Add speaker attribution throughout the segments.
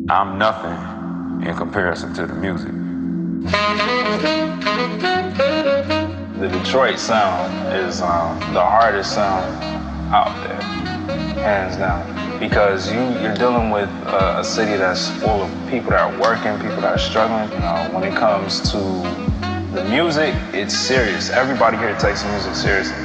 Speaker 1: I'm nothing in comparison to the music.
Speaker 2: The Detroit sound is the hardest sound out there, hands down, because you're dealing with a city that's full of people that are working, people that are struggling. When it comes to the music, it's serious. Everybody here takes the music seriously.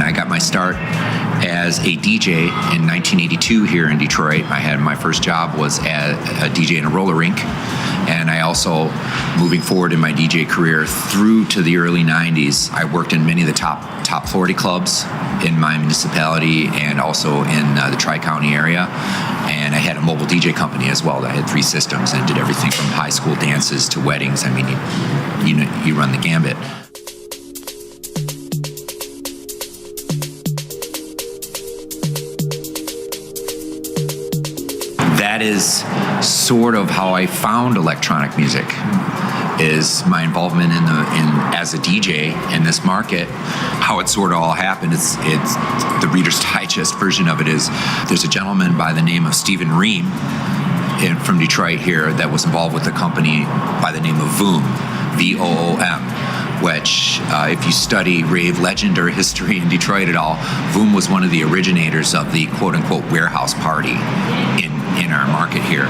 Speaker 3: I got my start as a DJ in 1982 here in Detroit. My first job was as a DJ in a roller rink, and I also, moving forward in my DJ career through to the early 90s, I worked in many of the top Florida clubs in my municipality and also in the Tri-County area. And I had a mobile DJ company as well that had 3 systems and did everything from high school dances to weddings. I mean, you run the gambit. That is sort of how I found electronic music, is my involvement in as a DJ in this market. How it sort of all happened, it's the Reader's Digest version of it is, there's a gentleman by the name of Stephen Ream from Detroit here that was involved with a company by the name of Voom, VOOM, which if you study rave legend or history in Detroit at all, Voom was one of the originators of the quote-unquote warehouse party in our market here.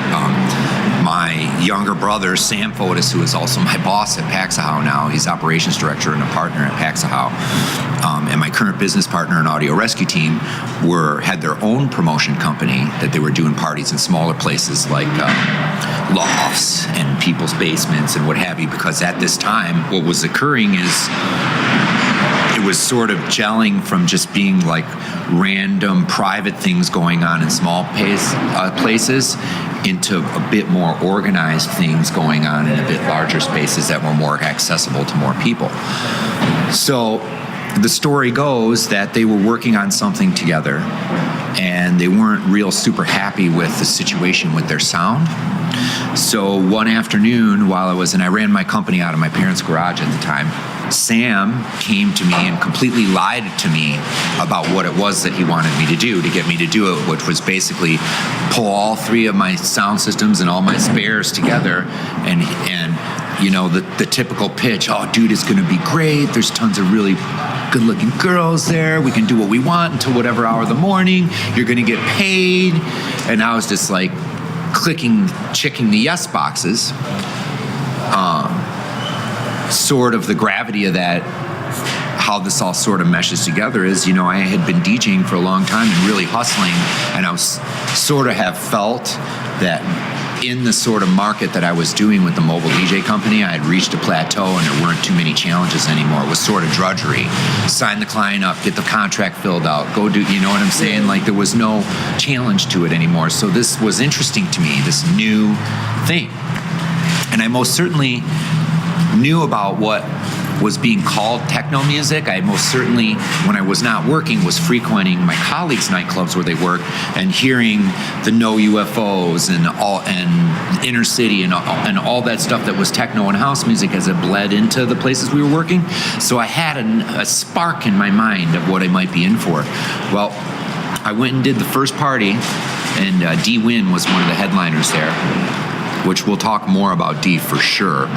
Speaker 3: My younger brother, Sam Fotis, who is also my boss at Paxahow now, he's operations director and a partner at Paxahow, and my current business partner and audio rescue team had their own promotion company that they were doing parties in smaller places like lofts and people's basements and what have you, because at this time what was occurring is it was sort of gelling from just being like random private things going on in small places into a bit more organized things going on in a bit larger spaces that were more accessible to more people. So the story goes that they were working on something together and they weren't real super happy with the situation with their sound. So one afternoon while I ran my company out of my parents' garage at the time, Sam came to me and completely lied to me about what it was that he wanted me to do, to get me to do it, which was basically pull all 3 of my sound systems and all my spares together and the typical pitch, oh dude, it's gonna be great, there's tons of really good looking girls there, we can do what we want until whatever hour of the morning, you're gonna get paid. And I was just like checking the yes boxes. Sort of the gravity of that, how this all sort of meshes together is, I had been DJing for a long time and really hustling, and I was sort of have felt that in the sort of market that I was doing with the mobile DJ company, I had reached a plateau and there weren't too many challenges anymore. It was sort of drudgery. Sign the client up, get the contract filled out, go do, you know what I'm saying? Like there was no challenge to it anymore. So this was interesting to me, this new thing. And I most certainly knew about what was being called techno music. I most certainly, when I was not working, was frequenting my colleagues' nightclubs where they work and hearing the no UFOs and inner city and all that stuff that was techno and house music as it bled into the places we were working. So I had a spark in my mind of what I might be in for. Well, I went and did the first party, and D. Wynn was one of the headliners there, which we'll talk more about D for sure.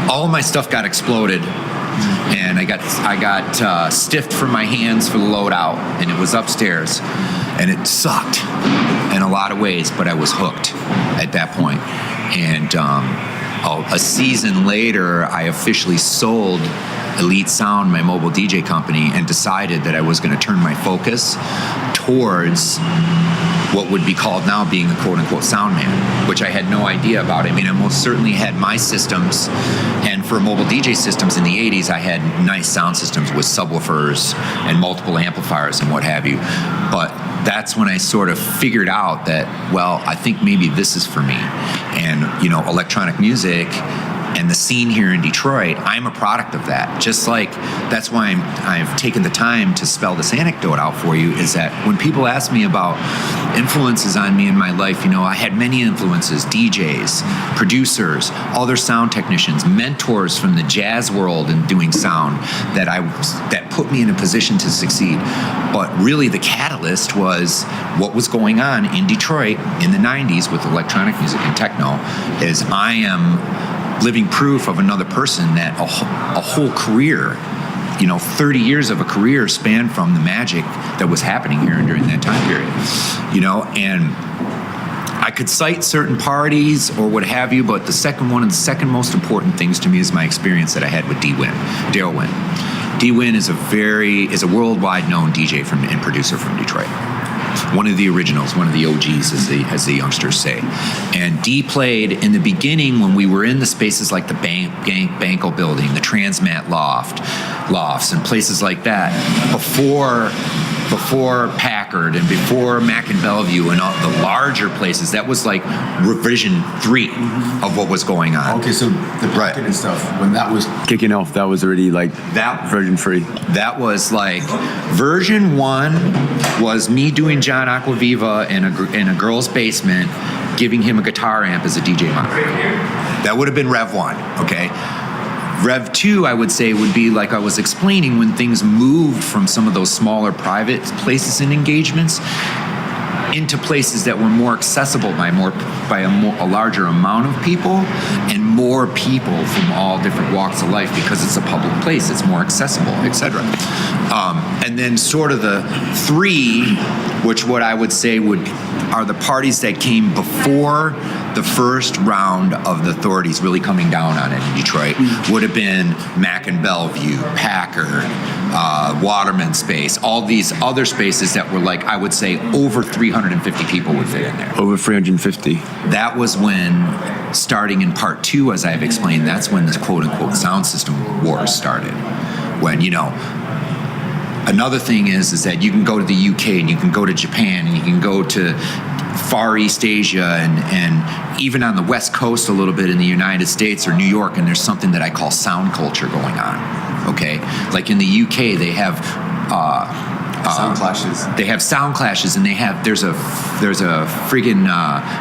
Speaker 3: All of my stuff got exploded, and I got stiffed from my hands for the loadout, and it was upstairs, and it sucked in a lot of ways, but I was hooked at that point. And a season later, I officially sold Elite Sound, my mobile DJ company, and decided that I was going to turn my focus towards what would be called now being a quote-unquote sound man, which I had no idea about. I mean, I most certainly had my systems, and for mobile DJ systems in the 80s, I had nice sound systems with subwoofers and multiple amplifiers and what have you. But that's when I sort of figured out that, well, I think maybe this is for me. And, electronic music and the scene here in Detroit, I'm a product of that. Just like, that's why I've taken the time to spell this anecdote out for you, is that when people ask me about influences on me in my life, I had many influences: DJs, producers, other sound technicians, mentors from the jazz world and doing sound that put me in a position to succeed. But really the catalyst was what was going on in Detroit in the 90s with electronic music and techno. Is I am living proof of another person that a whole career, 30 years of a career spanned from the magic that was happening here during that time period, and I could cite certain parties or what have you, but one of the second most important things to me is my experience that I had with Daryl Wynn. D. Wynn is a worldwide known DJ and producer from Detroit. One of the originals, one of the OGs, as the youngsters say. And D played in the beginning when we were in the spaces like the Banco building, the Transmat lofts, and places like that, before Packard and before MAEKAN Bellevue and all the larger places. That was like revision 3 of what was going on.
Speaker 4: Okay, so the bracket and stuff, when that was kicking off, that was already like that version 3.
Speaker 3: That was like version 1 was me doing John Aquaviva in a girl's basement, giving him a guitar amp as a DJ mic. That would have been Rev 1, okay? Rev 2, I would say, would be like I was explaining, when things moved from some of those smaller private places and engagements into places that were more accessible by a larger amount of people, and more people from all different walks of life, because it's a public place, it's more accessible, etc. And then sort of the 3, which what I would say are the parties that came before the first round of the authorities really coming down on it in Detroit, would have been MAEKAN Bellevue, Packard, Waterman Space, all these other spaces that were like, I would say, over 350 people would fit in there.
Speaker 4: Over 350.
Speaker 3: That was when, starting in part 2, as I've explained, that's when this quote-unquote sound system wars started. When, another thing is that you can go to the UK and you can go to Japan and you can go to Far East Asia and even on the West Coast a little bit in the United States or New York, and there's something that I call sound culture going on, okay? Like in the UK, they have
Speaker 4: sound clashes.
Speaker 3: They have sound clashes, and there's a friggin'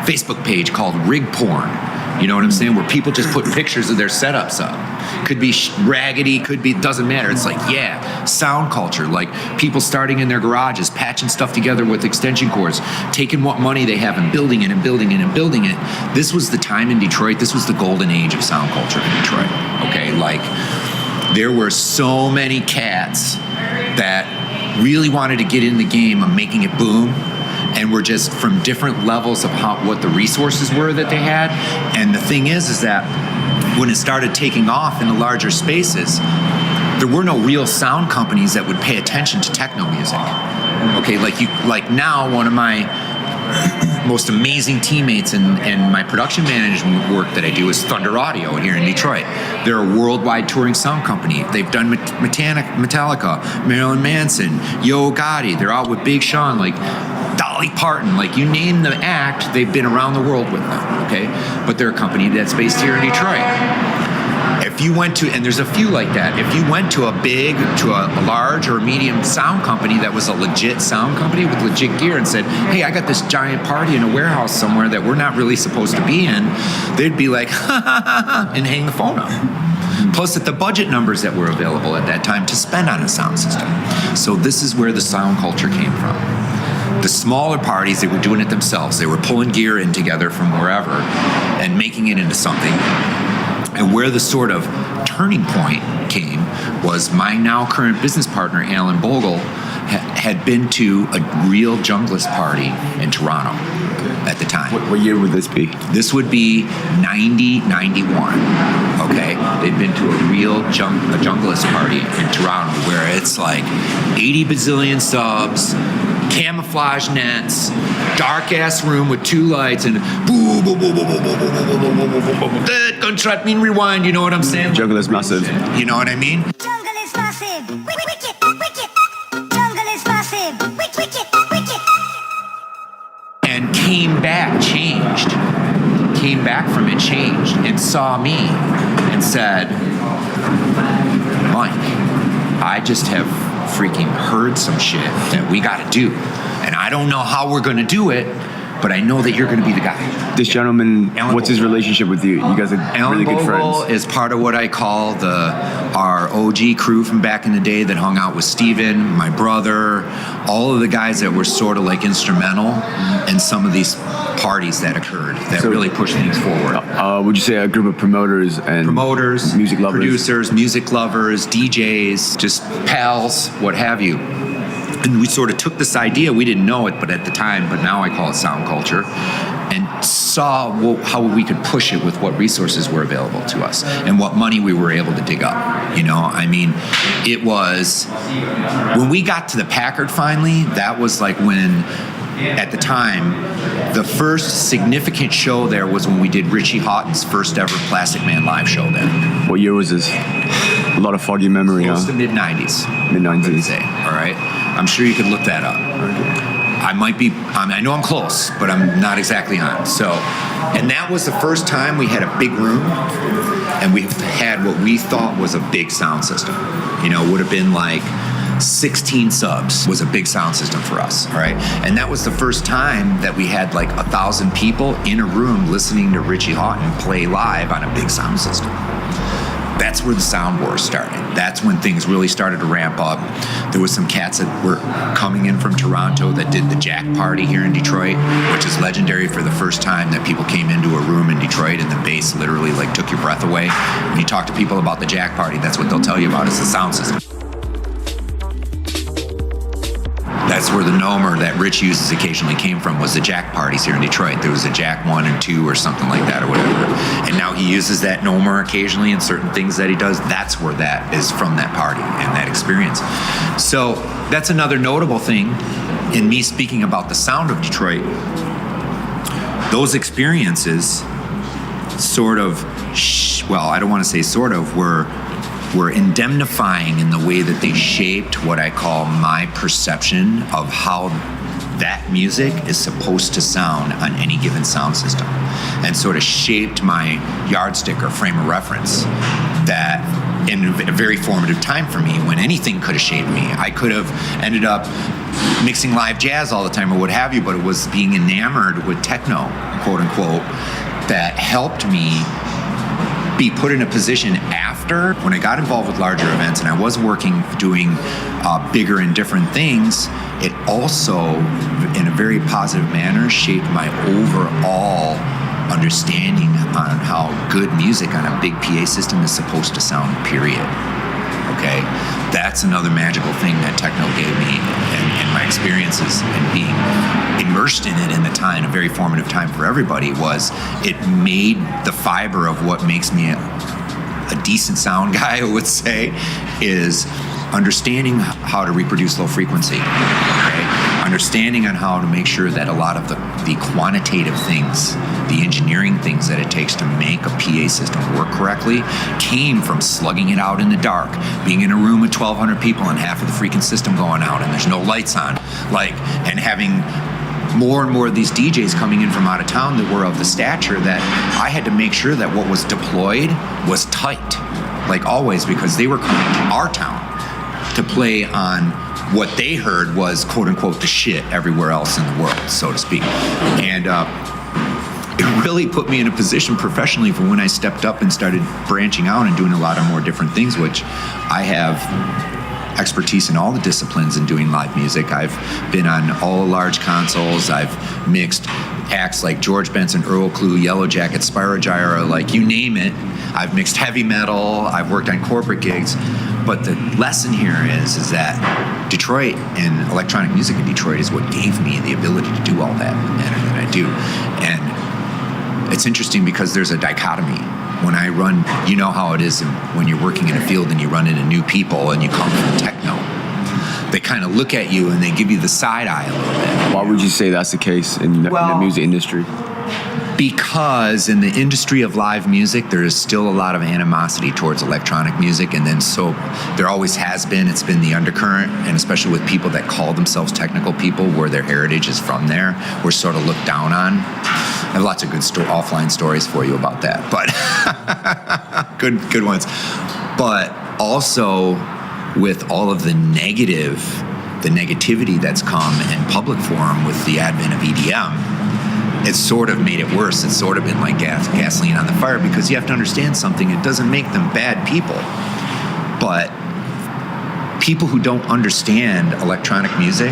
Speaker 3: Facebook page called Rig Porn. You know what I'm saying? Where people just put pictures of their setups up. Could be raggedy, doesn't matter. It's like, yeah, sound culture. Like people starting in their garages, patching stuff together with extension cords, taking what money they have and building it and building it and building it. This was the time in Detroit. This was the golden age of sound culture in Detroit. Okay, like there were so many cats that really wanted to get in the game of making it boom, and were just from different levels of what the resources were that they had. And the thing is that when it started taking off in the larger spaces, there were no real sound companies that would pay attention to techno music. Okay, like now, one of my most amazing teammates and my production management work that I do is Thunder Audio here in Detroit. They're a worldwide touring sound company. They've done Metallica, Marilyn Manson, Yo Gotti. They're out with Big Sean, like Dolly Parton, like you name the act, they've been around the world with them, okay? But they're a company that's based here in Detroit. If you went to, and there's a few like that, if you went to a large or medium sound company that was a legit sound company with legit gear and said, hey, I got this giant party in a warehouse somewhere that we're not really supposed to be in, they'd be like, ha ha ha ha, and hang the phone up. Plus at the budget numbers that were available at that time to spend on a sound system. So this is where the sound culture came from. The smaller parties, they were doing it themselves. They were pulling gear in together from wherever and making it into something. And where the sort of turning point came was my now current business partner, Alan Bogle, had been to a real junglist party in Toronto at the time.
Speaker 4: What year would this be?
Speaker 3: This would be 90, 91, okay? They'd been to a real junglist party in Toronto where it's like 80 bazillion subs, camouflage nets, dark ass room with 2 lights, and boom, boom, boom, boom, boom, boom, boom, boom, boom, boom, boom, boom, boom, gunshot mean rewind. You know what I'm saying?
Speaker 4: Jungle is massive.
Speaker 3: You know what I mean?
Speaker 5: Jungle is massive. Wicked, wicked. Jungle is massive. Wicked, wicked.
Speaker 3: And came back from it changed, and saw me and said, Mike, I just have freaking heard some shit that we got to do. And I don't know how we're going to do it, but I know that you're going to be the guy.
Speaker 4: This gentleman,
Speaker 3: Alan
Speaker 4: what's his
Speaker 3: Bogle.
Speaker 4: relationship with you? You guys are
Speaker 3: Alan
Speaker 4: really good
Speaker 3: Bogle
Speaker 4: friends.
Speaker 3: is part of what I call our OG crew from back in the day that hung out with Steven, my brother, all of the guys that were sort of like instrumental in some of these parties that occurred that really pushed things forward.
Speaker 4: Would you say a group of promoters and music lovers,
Speaker 3: producers, music lovers, DJs, just pals, what have you. And we sort of took this idea, we didn't know it, but at the time, but now I call it sound culture, and saw how we could push it with what resources were available to us and what money we were able to dig up. You know, I mean, it was, when we got to the Packard finally, that was like when, at the time, the first significant show there was when we did Richie Houghton's first ever Plastic Man live show there.
Speaker 4: What year was this? A lot of foggy memory,
Speaker 3: Close
Speaker 4: huh?
Speaker 3: to mid-90s.
Speaker 4: Mid-90s.
Speaker 3: Say, all right? I'm sure you could look that up. I might be, I know I'm close, but I'm not exactly on. So, and that was the first time we had a big room and we had what we thought was a big sound system. You know, it would have been like 16 subs was a big sound system for us, all right? And that was the first time that we had like 1,000 people in a room listening to Richie Houghton play live on a big sound system. That's where the sound wars started. That's when things really started to ramp up. There was some cats that were coming in from Toronto that did the Jack Party here in Detroit, which is legendary for the first time that people came into a room in Detroit and the bass literally like took your breath away. When you talk to people about the Jack Party, that's what they'll tell you about is the sound system. That's where the Nomer that Rich uses occasionally came from, was the Jack parties here in Detroit. There was a Jack 1 and 2 or something like that or whatever. And now he uses that Nomer occasionally in certain things that he does. That's where that is from, that party and that experience. So that's another notable thing in me speaking about the sound of Detroit. Those experiences sort of, well, I don't want to say sort of, were indemnifying in the way that they shaped what I call my perception of how that music is supposed to sound on any given sound system, and sort of shaped my yardstick or frame of reference that in a very formative time for me when anything could have shaped me. I could have ended up mixing live jazz all the time or what have you, but it was being enamored with techno, quote unquote, that helped me be put in a position after, when I got involved with larger events and I was working, doing bigger and different things, it also, in a very positive manner, shaped my overall understanding on how good music on a big PA system is supposed to sound, period. Okay? That's another magical thing that techno gave me, and my experiences and being immersed in it in the time, a very formative time for everybody, was it made the fiber of what makes me a decent sound guy, I would say, is understanding how to reproduce low frequency, okay? Understanding on how to make sure that a lot of the quantitative things, the engineering things that it takes to make a PA system work correctly came from slugging it out in the dark, being in a room with 1,200 people and half of the freaking system going out and there's no lights on, and having more and more of these DJs coming in from out of town that were of the stature that I had to make sure that what was deployed was tight, like always, because they were coming to our town to play on what they heard was, quote unquote, the shit everywhere else in the world, so to speak. And it really put me in a position professionally for when I stepped up and started branching out and doing a lot of more different things, which I have expertise in all the disciplines in doing live music. I've been on all the large consoles. I've mixed acts like George Benson, Earl Clue, Yellow Jacket, Spyro Gyra, like you name it. I've mixed heavy metal. I've worked on corporate gigs. But the lesson here is that Detroit and electronic music in Detroit is what gave me the ability to do all that and I do. And it's interesting because there's a dichotomy. When I run, you know how it is when you're working in a field and you run into new people and you come from techno. They kind of look at you and they give you the side eye a little bit.
Speaker 4: Why would you say that's the case in the music industry?
Speaker 3: Because in the industry of live music, there is still a lot of animosity towards electronic music, and then so there always has been. It's been the undercurrent, and especially with people that call themselves technical people, where their heritage is from there, we're sort of looked down on. I have lots of good offline stories for you about that, but good ones. But also with all of the negativity that's come in public forum with the advent of EDM, it's sort of made it worse. It's sort of been like gasoline on the fire, because you have to understand something. It doesn't make them bad people, but people who don't understand electronic music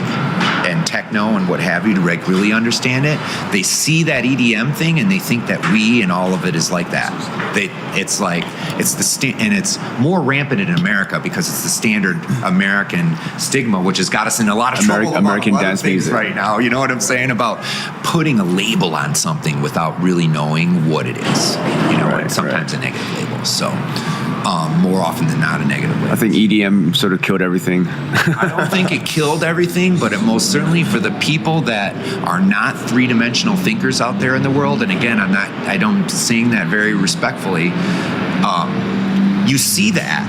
Speaker 3: and techno and what have you to really understand it, they see that EDM thing and they think that we and all of it is like that. And it's more rampant in America because it's the standard American stigma, which has got us in a lot of trouble.
Speaker 4: American dance music
Speaker 3: right now. You know what I'm saying about putting a label on something without really knowing what it is. You know, and sometimes a negative label. So. More often than not, a negative label.
Speaker 4: I think EDM sort of killed everything.
Speaker 3: I don't think it killed everything, but it most certainly, for the people that are not three-dimensional thinkers out there in the world, and again, I'm saying that very respectfully, you see that,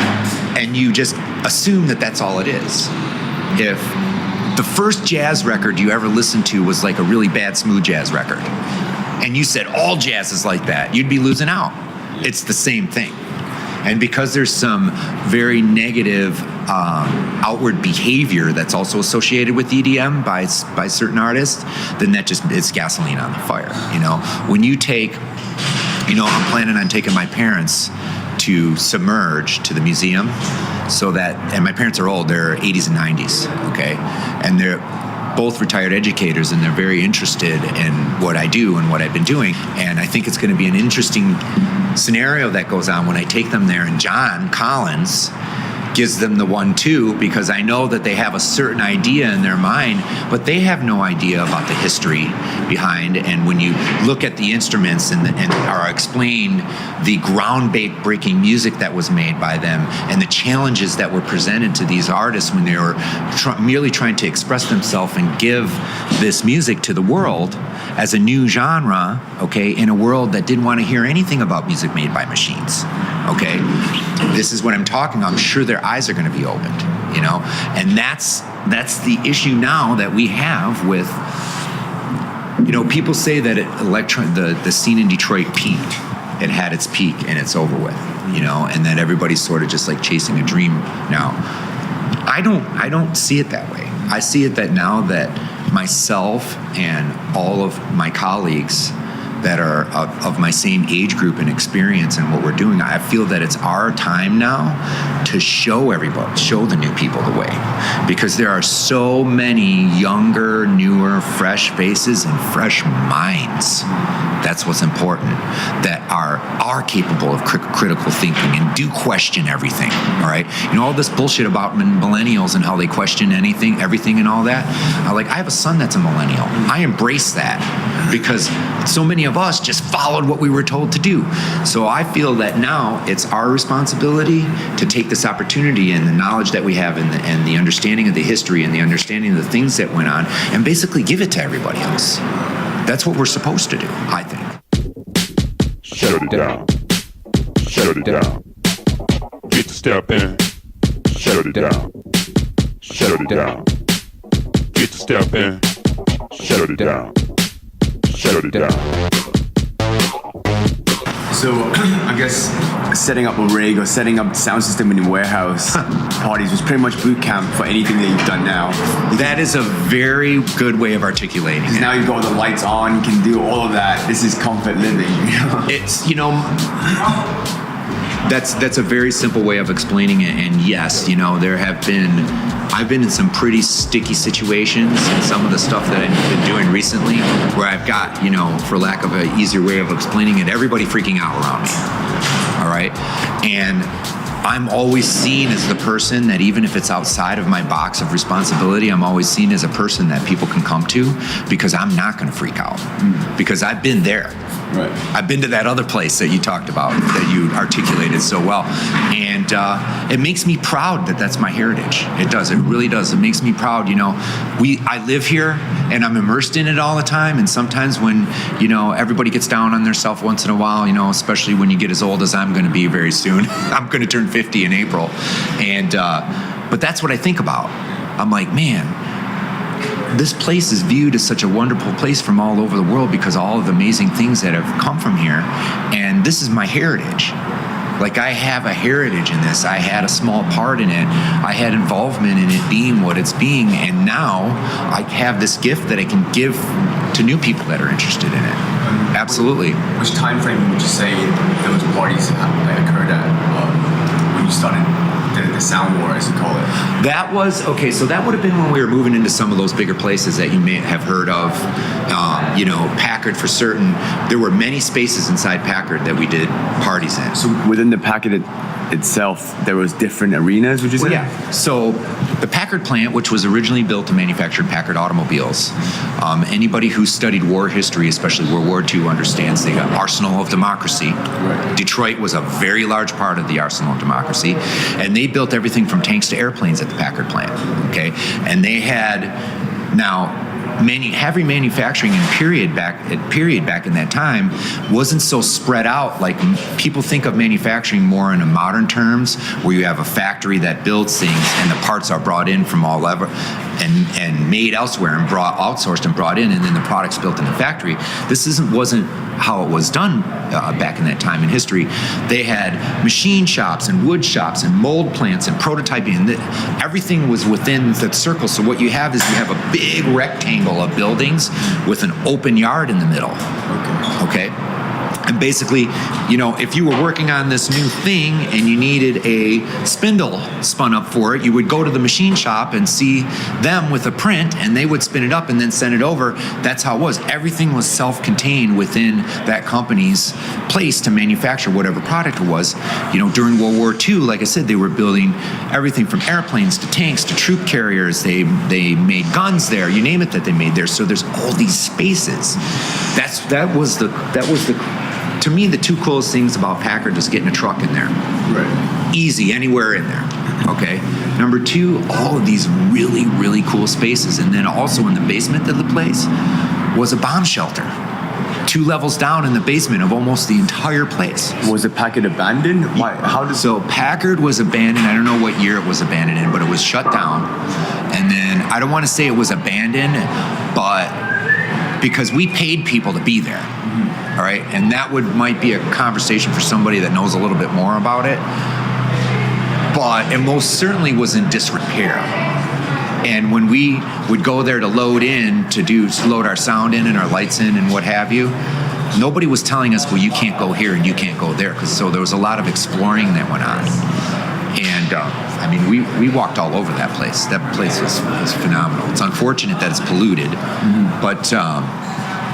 Speaker 3: and you just assume that that's all it is. If the first jazz record you ever listened to was like a really bad smooth jazz record, and you said all jazz is like that, you'd be losing out. It's the same thing. And because there's some very negative outward behavior that's also associated with EDM by certain artists, then it's gasoline on the fire. You know, when you take, I'm planning on taking my parents to Submerge to the museum, and my parents are old, they're 80s and 90s, okay? And they're both retired educators, and they're very interested in what I do and what I've been doing. And I think it's going to be an interesting scenario that goes on when I take them there, and John Collins gives them the 1-2, because I know that they have a certain idea in their mind, but they have no idea about the history behind. And when you look at the instruments and are explained the groundbreaking music that was made by them and the challenges that were presented to these artists when they were merely trying to express themselves and give this music to the world as a new genre, okay, in a world that didn't want to hear anything about music made by machines, okay? This is what I'm talking about. I'm sure their eyes are going to be opened, and that's the issue now that we have with, people say that the scene in Detroit peaked. It had its peak and it's over with, and that everybody's sort of just like chasing a dream now. I don't see it that way. I see it that now that myself and all of my colleagues that are of my same age group and experience and what we're doing, I feel that it's our time now to show the new people the way, because there are so many younger, newer, fresh faces and fresh minds. That's what's important, that are capable of critical thinking and do question everything, all right? All this bullshit about millennials and how they question everything and all that. I have a son that's a millennial. I embrace that because so many of us just followed what we were told to do. So I feel that now it's our responsibility to take this opportunity and the knowledge that we have and the understanding of the history and the understanding of the things that went on and basically give it to everybody else. That's what we're supposed to do, I think.
Speaker 1: Shut it down. Shut it down. Get to step in. Shut it down. Shut it down. Get to step in. Shut it down. Shut it down.
Speaker 4: So I guess setting up a rig or setting up sound system in your warehouse parties was pretty much boot camp for anything that you've done now.
Speaker 3: That is a very good way of articulating it.
Speaker 4: Now you've got the lights on, you can do all of that. This is comfort living.
Speaker 3: It's, that's a very simple way of explaining it. And yes, I've been in some pretty sticky situations and some of the stuff that I've been doing recently where I've got, for lack of an easier way of explaining it, everybody freaking out around me. All right. And I'm always seen as the person that, even if it's outside of my box of responsibility, I'm always seen as a person that people can come to, because I'm not going to freak out, because I've been there.
Speaker 4: Right.
Speaker 3: I've been to that other place that you talked about, that you articulated so well. And it makes me proud that that's my heritage. It does. It really does. It makes me proud. I live here and I'm immersed in it all the time. And sometimes when, everybody gets down on themselves once in a while, especially when you get as old as I'm going to be very soon. I'm going to turn 50 in April. And but that's what I think about. I'm like, man, this place is viewed as such a wonderful place from all over the world because of all of the amazing things that have come from here. And this is my heritage. Like, I have a heritage in this. I had a small part in it. I had involvement in it being what it's being. And now I have this gift that I can give to new people that are interested in it. Absolutely.
Speaker 4: Which time frame would you say those parties occurred at when you started the sound war, as you call it?
Speaker 3: That was, okay, so that would have been when we were moving into some of those bigger places that you may have heard of. Packard for certain. There were many spaces inside Packard that we did parties in.
Speaker 4: So within the Packard itself, there was different arenas, would you say?
Speaker 3: Well, yeah. So the Packard plant, which was originally built to manufacture Packard automobiles, anybody who studied war history, especially World War II, understands the arsenal of democracy. Right. Detroit was a very large part of the arsenal of democracy, and they built everything from tanks to airplanes at the Packard plant. Okay, and they had now. Heavy manufacturing in period back in that time wasn't so spread out. Like, people think of manufacturing more in a modern terms, where you have a factory that builds things and the parts are brought in from all over and made elsewhere and outsourced and brought in, and then the product's built in the factory. This wasn't how it was done back in that time in history. They had machine shops and wood shops and mold plants and prototyping, and everything was within the circle. So what you have is you have a big rectangle of buildings with an open yard in the middle. Okay? And basically, if you were working on this new thing and you needed a spindle spun up for it, you would go to the machine shop and see them with a print, and they would spin it up and then send it over. That's how it was. Everything was self-contained within that company's place to manufacture whatever product it was. During World War II, like I said, they were building everything from airplanes to tanks to troop carriers. They made guns there, you name it, that they made there. So there's all these spaces. That was to me, the two coolest things about Packard is getting a truck in there. Right. Easy, anywhere in there. Okay. Number two, all of these really, really cool spaces. And then also in the basement of the place was a bomb shelter. 2 levels down in the basement of almost the entire place. Was
Speaker 4: the Packard abandoned? Why?
Speaker 3: So Packard was abandoned. I don't know what year it was abandoned in, but it was shut down. And then, I don't want to say it was abandoned, but because we paid people to be there. All right, and that might be a conversation for somebody that knows a little bit more about it. But it most certainly was in disrepair. And when we would go there to load our sound in and our lights in and what have you, nobody was telling us, well, you can't go here and you can't go there. So there was a lot of exploring that went on. And we walked all over that place. That place was phenomenal. It's unfortunate that it's polluted, but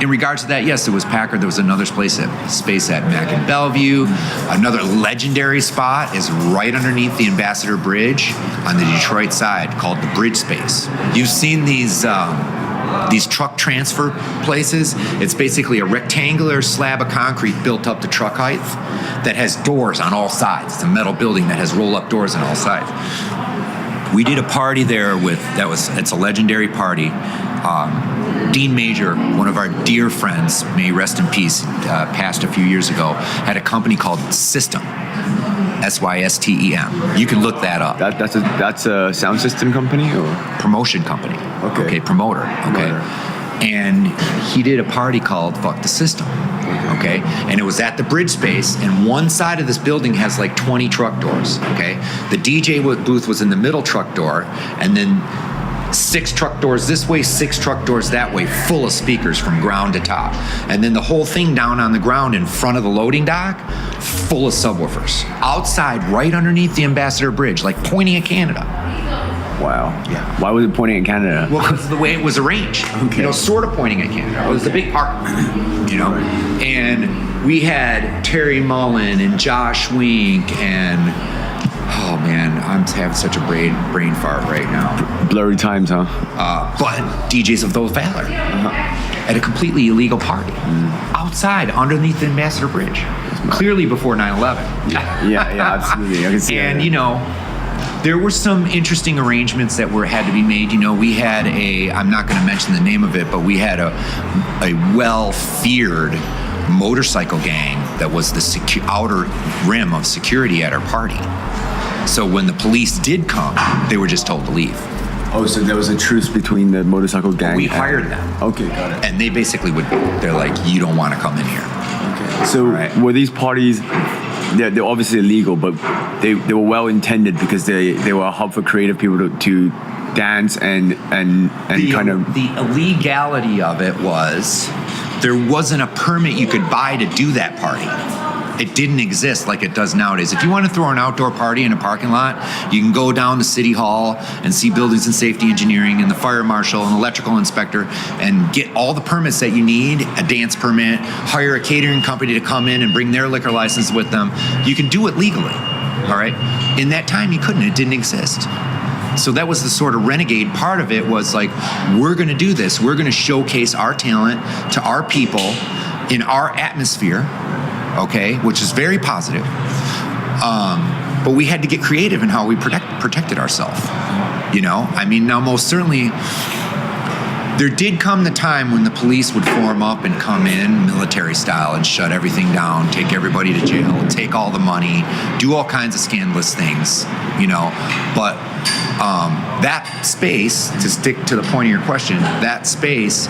Speaker 3: in regards to that, yes, there was Packard. There was another space at MAEKAN Bellevue. Another legendary spot is right underneath the Ambassador Bridge on the Detroit side, called the Bridge Space. You've seen these truck transfer places. It's basically a rectangular slab of concrete built up to truck height that has doors on all sides. It's a metal building that has roll-up doors on all sides. We did a party there it's a legendary party. Dean Major, one of our dear friends, may rest in peace, passed a few years ago, had a company called System, SYSTEM. You can look that up.
Speaker 4: That's a sound system company or
Speaker 3: promotion company? Okay, promoter. Okay, and he did a party called Fuck the System. Okay, and it was at the Bridge Space, and one side of this building has like 20 truck doors. Okay, the DJ booth was in the middle truck door, and then 6 truck doors this way, 6 truck doors that way, full of speakers from ground to top. And then the whole thing down on the ground in front of the loading dock, full of subwoofers. Outside, right underneath the Ambassador Bridge, like pointing at Canada.
Speaker 4: Wow.
Speaker 3: Yeah.
Speaker 4: Why was it pointing at Canada?
Speaker 3: Well, because of the way it was arranged. Okay. Sort of pointing at Canada. It was a big park, And we had Terry Mullen and Josh Wink and... Oh man, I'm having such a brain fart right now.
Speaker 4: Blurry times, huh?
Speaker 3: But DJs of those Valor at a completely illegal party outside underneath the Ambassador Bridge, clearly before 9/11.
Speaker 4: Yeah, absolutely. I can see
Speaker 3: and there were some interesting arrangements that had to be made. We had I'm not going to mention the name of it, but we had a well-feared motorcycle gang that was the outer rim of security at our party. So when the police did come, they were just told to leave.
Speaker 4: Oh, so there was a truce between the motorcycle gang.
Speaker 3: We hired them.
Speaker 4: Okay, got it.
Speaker 3: And they basically they're like, you don't want to come in here.
Speaker 4: Okay. So were these parties? They're obviously illegal, but they were well intended because they were a hub for creative people to dance and kind of.
Speaker 3: The illegality of it was there wasn't a permit you could buy to do that party. It didn't exist like it does nowadays. If you want to throw an outdoor party in a parking lot, you can go down to City Hall and see buildings and safety engineering and the fire marshal and electrical inspector and get all the permits that you need, a dance permit, hire a catering company to come in and bring their liquor license with them. You can do it legally, all right? In that time, you couldn't. It didn't exist. So that was the sort of renegade part of it was like, we're going to do this. We're going to showcase our talent to our people in our atmosphere, okay, which is very positive. But we had to get creative in how we protected ourselves. You know, I mean, now most certainly, there did come the time when the police would form up and come in military style and shut everything down, take everybody to jail, take all the money, do all kinds of scandalous things, you know. But that space, to stick to the point of your question, that space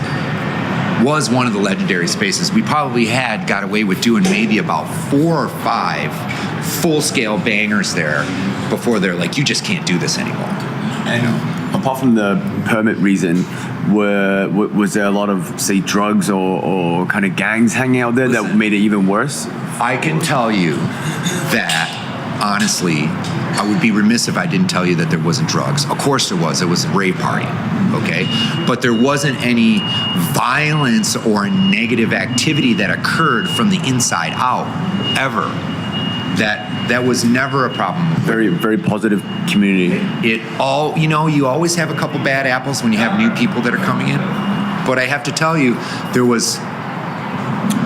Speaker 3: was one of the legendary spaces. We probably got away with doing maybe about 4 or 5 full-scale bangers there before they're like, you just can't do this anymore.
Speaker 4: And apart from the permit reason, was there a lot of, say, drugs or kind of gangs hanging out there that made it even worse?
Speaker 3: I can tell you that, honestly, I would be remiss if I didn't tell you that there wasn't drugs. Of course there was. It was a rave party, okay? But there wasn't any violence or negative activity that occurred from the inside out, ever. That was never a problem.
Speaker 4: Very, very positive community.
Speaker 3: You know, you always have a couple bad apples when you have new people that are coming in. But I have to tell you, there was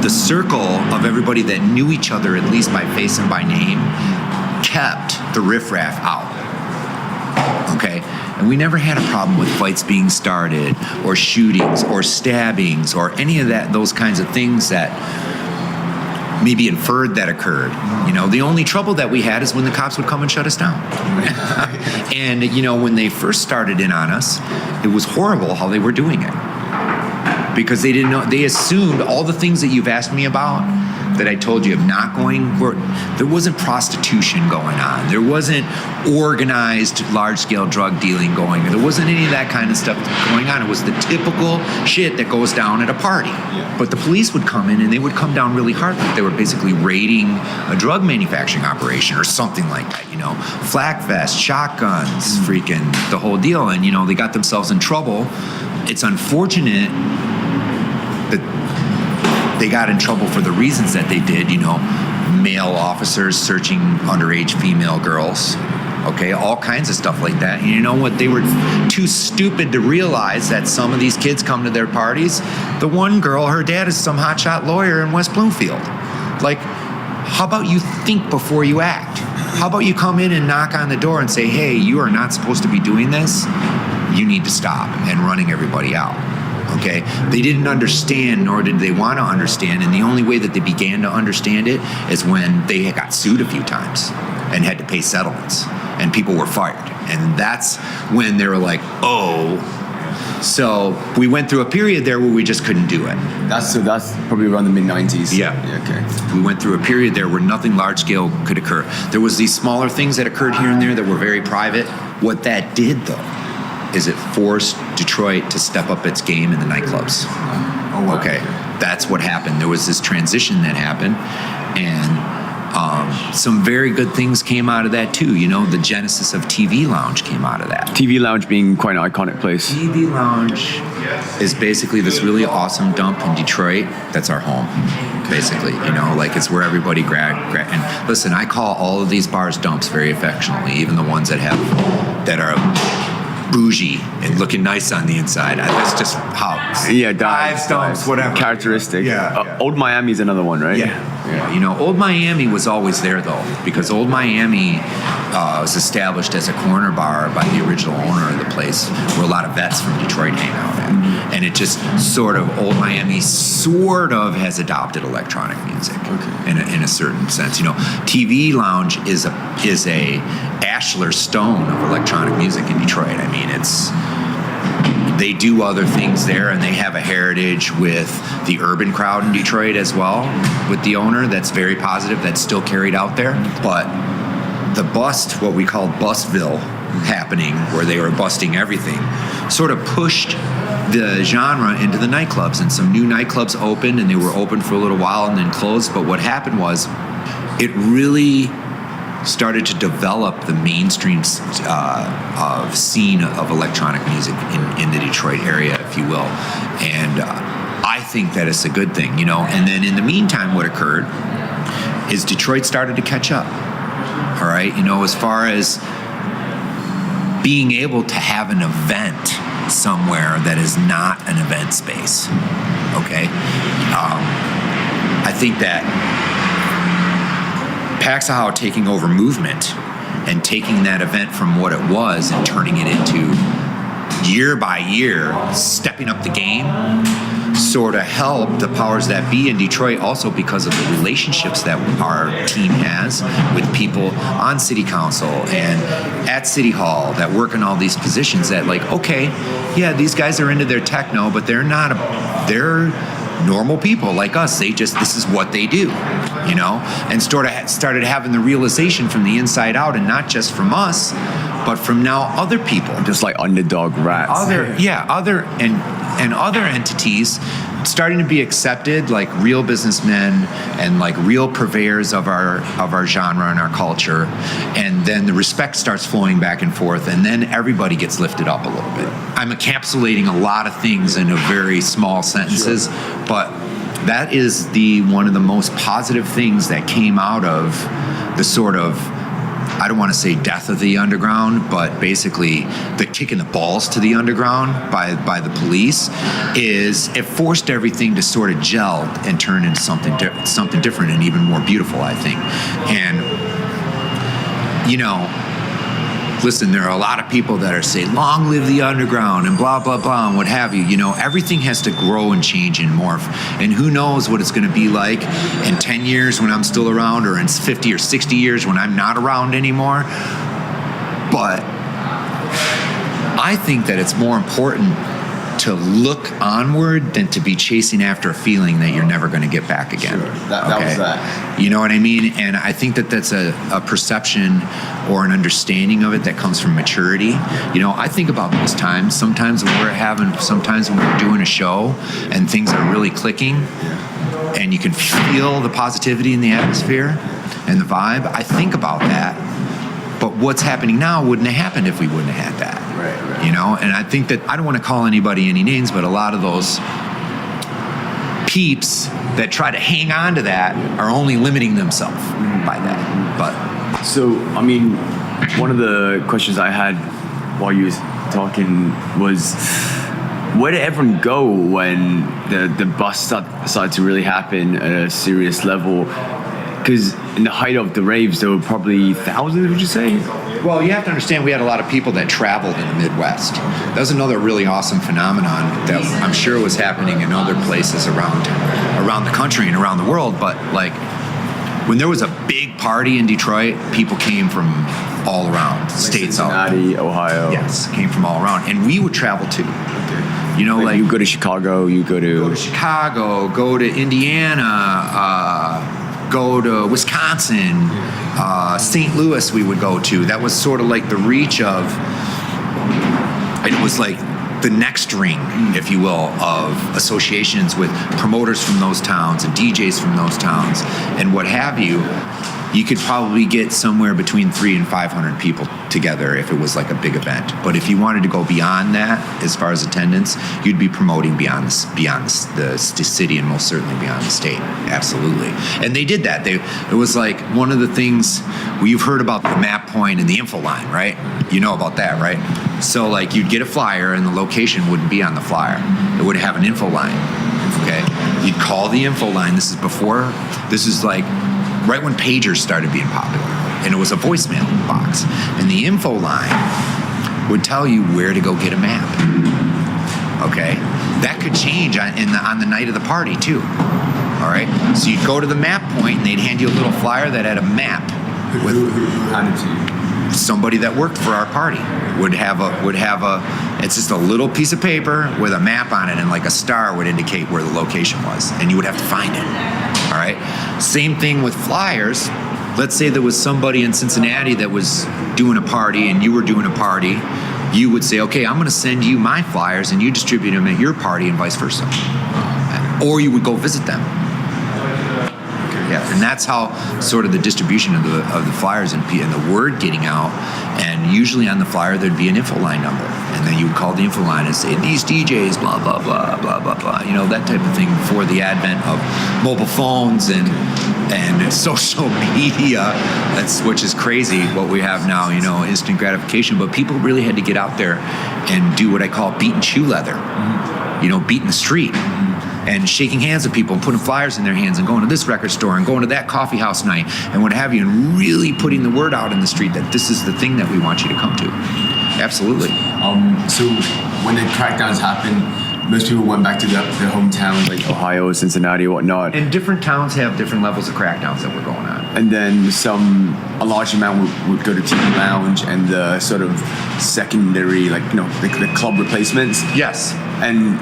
Speaker 3: the circle of everybody that knew each other, at least by face and by name, kept the riffraff out, okay? And we never had a problem with fights being started or shootings or stabbings or any of those kinds of things that maybe inferred that occurred. You know, the only trouble that we had is when the cops would come and shut us down. And, you know, when they first started in on us, it was horrible how they were doing it. Because they didn't know, they assumed all the things that you've asked me about that I told you of not going, there wasn't prostitution going on. There wasn't organized large-scale drug dealing going on. There wasn't any of that kind of stuff going on. It was the typical shit that goes down at a party. Yeah. But the police would come in and they would come down really hard, like they were basically raiding a drug manufacturing operation or something like that, you know. Flak vest, shotguns, freaking the whole deal. And, you know, they got themselves in trouble. It's unfortunate that they got in trouble for the reasons that they did, you know, male officers searching underage female girls, okay, all kinds of stuff like that. And you know what? They were too stupid to realize that some of these kids come to their parties. The one girl, her dad is some hotshot lawyer in West Bloomfield. Like, how about you think before you act? How about you come in and knock on the door and say, hey, you are not supposed to be doing this. You need to stop, and running everybody out. Okay, they didn't understand, nor did they want to understand, and the only way that they began to understand it is when they got sued a few times and had to pay settlements, and people were fired, and that's when they were like, oh. So we went through a period there where we just couldn't do it.
Speaker 4: That's probably around the mid-90s.
Speaker 3: Yeah. Okay. We went through a period there where nothing large scale could occur. There was these smaller things that occurred here and there that were very private. What that did, though, is it forced Detroit to step up its game in the nightclubs. Oh, wow. Okay, that's what happened. There was this transition that happened, and some very good things came out of that too. You know, the genesis of TV Lounge came out of that.
Speaker 4: TV Lounge being quite an iconic place.
Speaker 3: TV Lounge is basically this really awesome dump in Detroit that's our home, basically. You know, like it's where everybody and listen, I call all of these bars dumps very affectionately, even the ones that are bougie and looking nice on the inside. That's just how.
Speaker 4: Yeah,
Speaker 3: dives, whatever.
Speaker 4: Characteristic.
Speaker 3: Yeah.
Speaker 4: Old Miami's another one, right?
Speaker 3: Yeah. You know, Old Miami was always there though, because Old Miami was established as a corner bar by the original owner of the place, where a lot of vets from Detroit hang out at. Mm-hmm. And it just sort of, Old Miami sort of has adopted electronic music in a certain sense. You know, TV Lounge is a bachelor stone of electronic music in Detroit. I mean, they do other things there, and they have a heritage with the urban crowd in Detroit as well, with the owner that's very positive, that's still carried out there. But the bust, what we called Bustville happening, where they were busting everything, sort of pushed the genre into the nightclubs, and some new nightclubs opened, and they were open for a little while and then closed. But what happened was it really started to develop the mainstream scene of electronic music in the Detroit area, if you will. And I think that it's a good thing, you know. And then in the meantime, what occurred is Detroit started to catch up. All right, you know, as far as being able to have an event somewhere that is not an event space. Okay, I think that Paxahau taking over movement and taking that event from what it was and turning it into, year by year, stepping up the game, sort of helped the powers that be in Detroit, also because of the relationships that our team has with people on city council and at city hall that work in all these positions that, like, okay, yeah, these guys are into their techno, but they're they're normal people like us. This is what they do, you know? And started having the realization from the inside out, and not just from us, but from now other people.
Speaker 4: Just like underdog rats.
Speaker 3: Other entities starting to be accepted, like real businessmen and like real purveyors of our genre and our culture. And then the respect starts flowing back and forth, and then everybody gets lifted up a little bit. I'm encapsulating a lot of things into very small sentences, but that is one of the most positive things that came out of the sort of, I don't want to say death of the underground, but basically the kicking the balls to the underground by the police, is it forced everything to sort of gel and turn into something different and even more beautiful, I think. And, you know, listen, there are a lot of people that are saying, long live the underground and blah, blah, blah, and what have you. You know, everything has to grow and change and morph. And who knows what it's going to be like in 10 years when I'm still around, or in 50 or 60 years when I'm not around anymore. But I think that it's more important to look onward than to be chasing after a feeling that you're never going to get back again.
Speaker 4: Sure. That was that.
Speaker 3: You know what I mean? And I think that that's a perception or an understanding of it that comes from maturity. You know, I think about those times. Sometimes when we're doing a show and things are really clicking, and you can feel the positivity in the atmosphere and the vibe. I think about that. But what's happening now wouldn't have happened if we wouldn't have had that.
Speaker 4: Right.
Speaker 3: You know, and I think that, I don't want to call anybody any names, but a lot of those peeps that try to hang on to that are only limiting themselves by that. But
Speaker 4: so, I mean, one of the questions I had while you was talking was, where did everyone go when the bust started to really happen at a serious level? Because in the height of the raves, there were probably thousands, would you say?
Speaker 3: Well, you have to understand, we had a lot of people that traveled in the Midwest. That was another really awesome phenomenon that I'm sure was happening in other places around the country and around the world. But like, when there was a big party in Detroit, people came from all around, like states,
Speaker 4: Cincinnati, Ohio.
Speaker 3: Yes, came from all around, and we would travel too. You know, like
Speaker 4: you go to Chicago,
Speaker 3: go to Chicago, go to Indiana, go to Wisconsin, St. Louis we would go to. That was sort of like the reach of, it was like the next ring, if you will, of associations with promoters from those towns and DJs from those towns and what have you. You could probably get somewhere between 300 and 500 people together if it was like a big event. But if you wanted to go beyond that, as far as attendance, you'd be promoting beyond the city and most certainly beyond the state. Absolutely. And they did that. It was like one of the things, you've heard about the map point and the info line, right? You know about that, right? So like you'd get a flyer and the location wouldn't be on the flyer. It would have an info line, okay? You'd call the info line. This is like right when pagers started being popular, and it was a voicemail box, and the info line would tell you where to go get a map. Okay, that could change on the night of the party too. All right, so you'd go to the map point, and they'd hand you a little flyer that had a map
Speaker 4: Who handed to you?
Speaker 3: Somebody that worked for our party would have a it's just a little piece of paper with a map on it, and like a star would indicate where the location was, and you would have to find it. All right, same thing with flyers. Let's say there was somebody in Cincinnati that was doing a party and you were doing a party. You would say, okay, I'm going to send you my flyers and you distribute them at your party, and vice versa. Or you would go visit them. Yeah, and that's how sort of the distribution of the flyers and the word getting out. And usually on the flyer there'd be an info line number, and then you would call the info line and say, these DJs, blah blah blah blah blah blah. You know, that type of thing before the advent of mobile phones and social media. Which is crazy what we have now. You know, instant gratification. But people really had to get out there and do what I call beating shoe leather. Mm-hmm. You know, beating the street. And shaking hands with people and putting flyers in their hands and going to this record store and going to that coffee house night and what have you, and really putting the word out in the street that this is the thing that we want you to come to. Absolutely.
Speaker 4: So when the crackdowns happened, most people went back to their hometowns like Ohio, Cincinnati, whatnot.
Speaker 3: And different towns have different levels of crackdowns that were going on.
Speaker 4: And then a large amount would go to TV Lounge and the sort of secondary, like, you know, the club replacements.
Speaker 3: Yes.
Speaker 4: And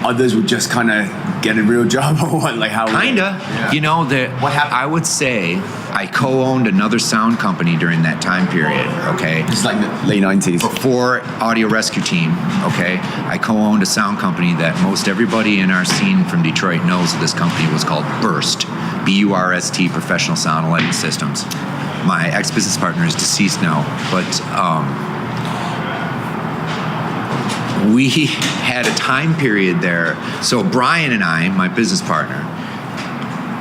Speaker 4: others would just kind of get a real job or what? Like how?
Speaker 3: Kinda. Yeah. You know, what happened? I would say I co-owned another sound company during that time period, okay?
Speaker 4: It's like the late 90s. Before
Speaker 3: Audio Rescue Team, okay? I co-owned a sound company that most everybody in our scene from Detroit knows that this company was called Burst, B-U-R-S-T, Professional Sound and Lighting Systems. My ex-business partner is deceased now, but we had a time period there. So Brian and I, my business partner,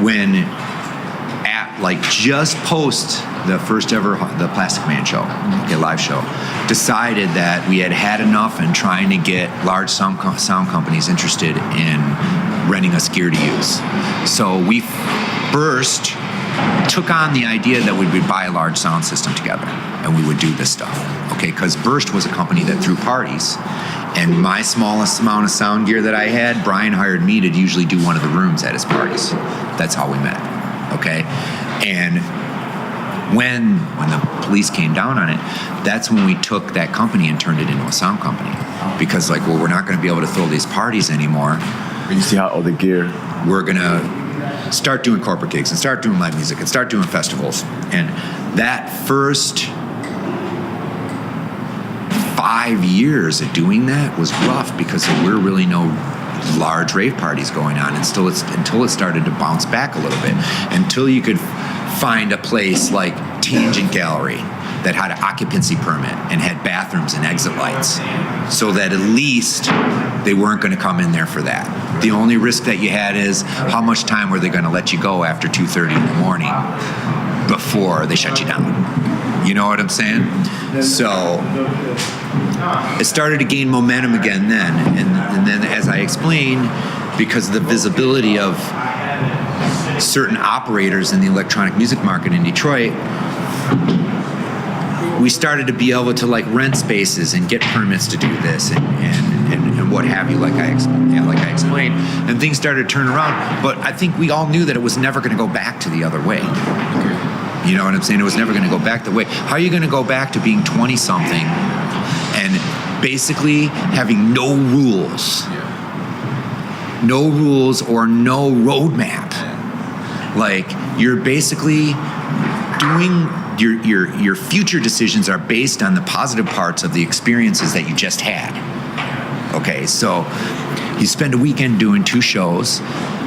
Speaker 3: when at like just post the first ever the Plastic Man show, a live show, decided that we had had enough and trying to get large sound companies interested in renting us gear to use. So we Burst took on the idea that we would buy a large sound system together and we would do this stuff, okay? Because Burst was a company that threw parties. And my smallest amount of sound gear that I had, Brian hired me to usually do one of the rooms at his parties. That's how we met, okay? And when the police came down on it, that's when we took that company and turned it into a sound company. Because like, well, we're not gonna be able to throw these parties anymore.
Speaker 4: You see how all the gear.
Speaker 3: We're gonna start doing corporate gigs and start doing live music and start doing festivals. And that first 5 years of doing that was rough because there were really no large rave parties going on until it started to bounce back a little bit. Until you could find a place like Tangent Gallery that had an occupancy permit and had bathrooms and exit lights, so that at least they weren't going to come in there for that. The only risk that you had is how much time were they going to let you go after 2:30 in the morning before they shut you down. You know what I'm saying? So it started to gain momentum again then. And then as I explained, because of the visibility of certain operators in the electronic music market in Detroit, we started to be able to like rent spaces and get permits to do this and what have you, like I explained. And things started to turn around. But I think we all knew that it was never going to go back to the other way. You know what I'm saying? It was never going to go back the way. How are you going to go back to being 20-something and basically having no rules? No rules or no roadmap. Like, you're basically doing your future decisions are based on the positive parts of the experiences that you just had. Okay, so you spend a weekend doing 2 shows.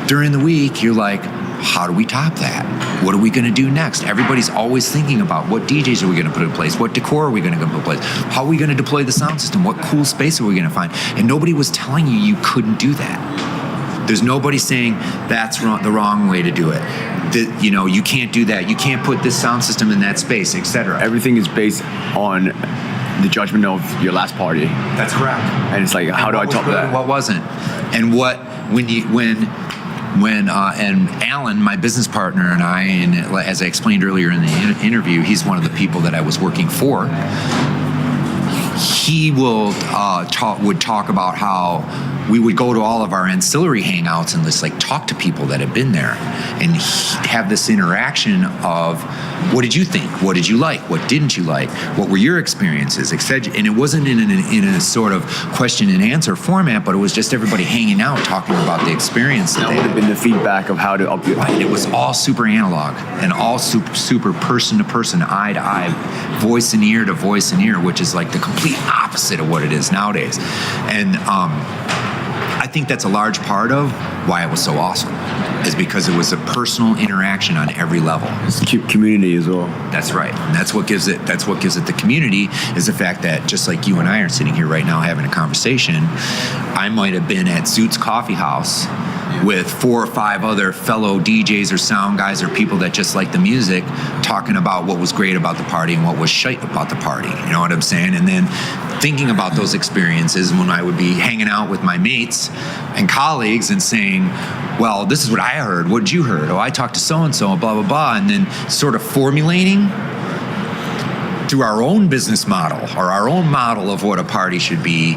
Speaker 3: During the week, you're like, how do we top that? What are we going to do next? Everybody's always thinking about what DJs are we going to put in place? What decor are we going to put in place? How are we going to deploy the sound system? What cool space are we going to find? And nobody was telling you couldn't do that. There's nobody saying that's the wrong way to do it. You know, you can't do that. You can't put this sound system in that space, etc.
Speaker 4: Everything is based on the judgment of your last party.
Speaker 3: That's correct.
Speaker 4: And it's like, how do I top that?
Speaker 3: What wasn't? And and Alan, my business partner, and I, and as I explained earlier in the interview, he's one of the people that I was working for. He would talk about how we would go to all of our ancillary hangouts and just like talk to people that had been there and have this interaction of, what did you think? What did you like? What didn't you like? What were your experiences, etc. And it wasn't in a sort of question and answer format, but it was just everybody hanging out, talking about the experience.
Speaker 4: That would have been the feedback of how to up your...
Speaker 3: Right. It was all super analog and all super person to person, eye to eye, voice and ear to voice and ear, which is like the complete opposite of what it is nowadays. And I think that's a large part of why it was so awesome, is because it was a personal interaction on every level.
Speaker 4: It's community as well.
Speaker 3: That's right. And that's what gives it the community, is the fact that just like you and I are sitting here right now having a conversation, I might have been at Zoot's Coffee House with 4 or 5 other fellow DJs or sound guys or people that just like the music, talking about what was great about the party and what was shite about the party. You know what I'm saying? And then thinking about those experiences when I would be hanging out with my mates and colleagues and saying, well, this is what I heard. What did you heard? Oh, I talked to so-and-so, blah, blah, blah. And then sort of formulating through our own business model or our own model of what a party should be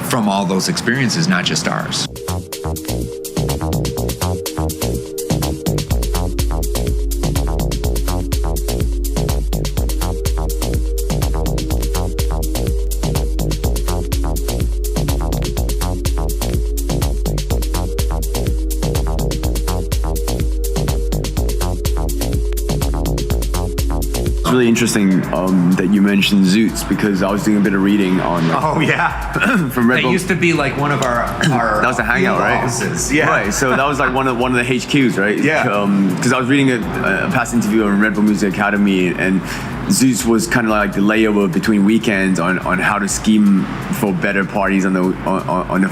Speaker 3: from all those experiences, not just ours.
Speaker 4: It's really interesting that you mentioned Zoots, because I was doing a bit of reading on.
Speaker 3: Oh yeah,
Speaker 4: from Red Bull.
Speaker 3: That used to be like one of our
Speaker 4: that was a hangout, right?
Speaker 3: Offices. Yeah,
Speaker 4: right. So that was like one of the HQs, right?
Speaker 3: Yeah.
Speaker 4: Because I was reading a past interview on Red Bull Music Academy, and Zoots was kind of like the layover between weekends on how to scheme for better parties on the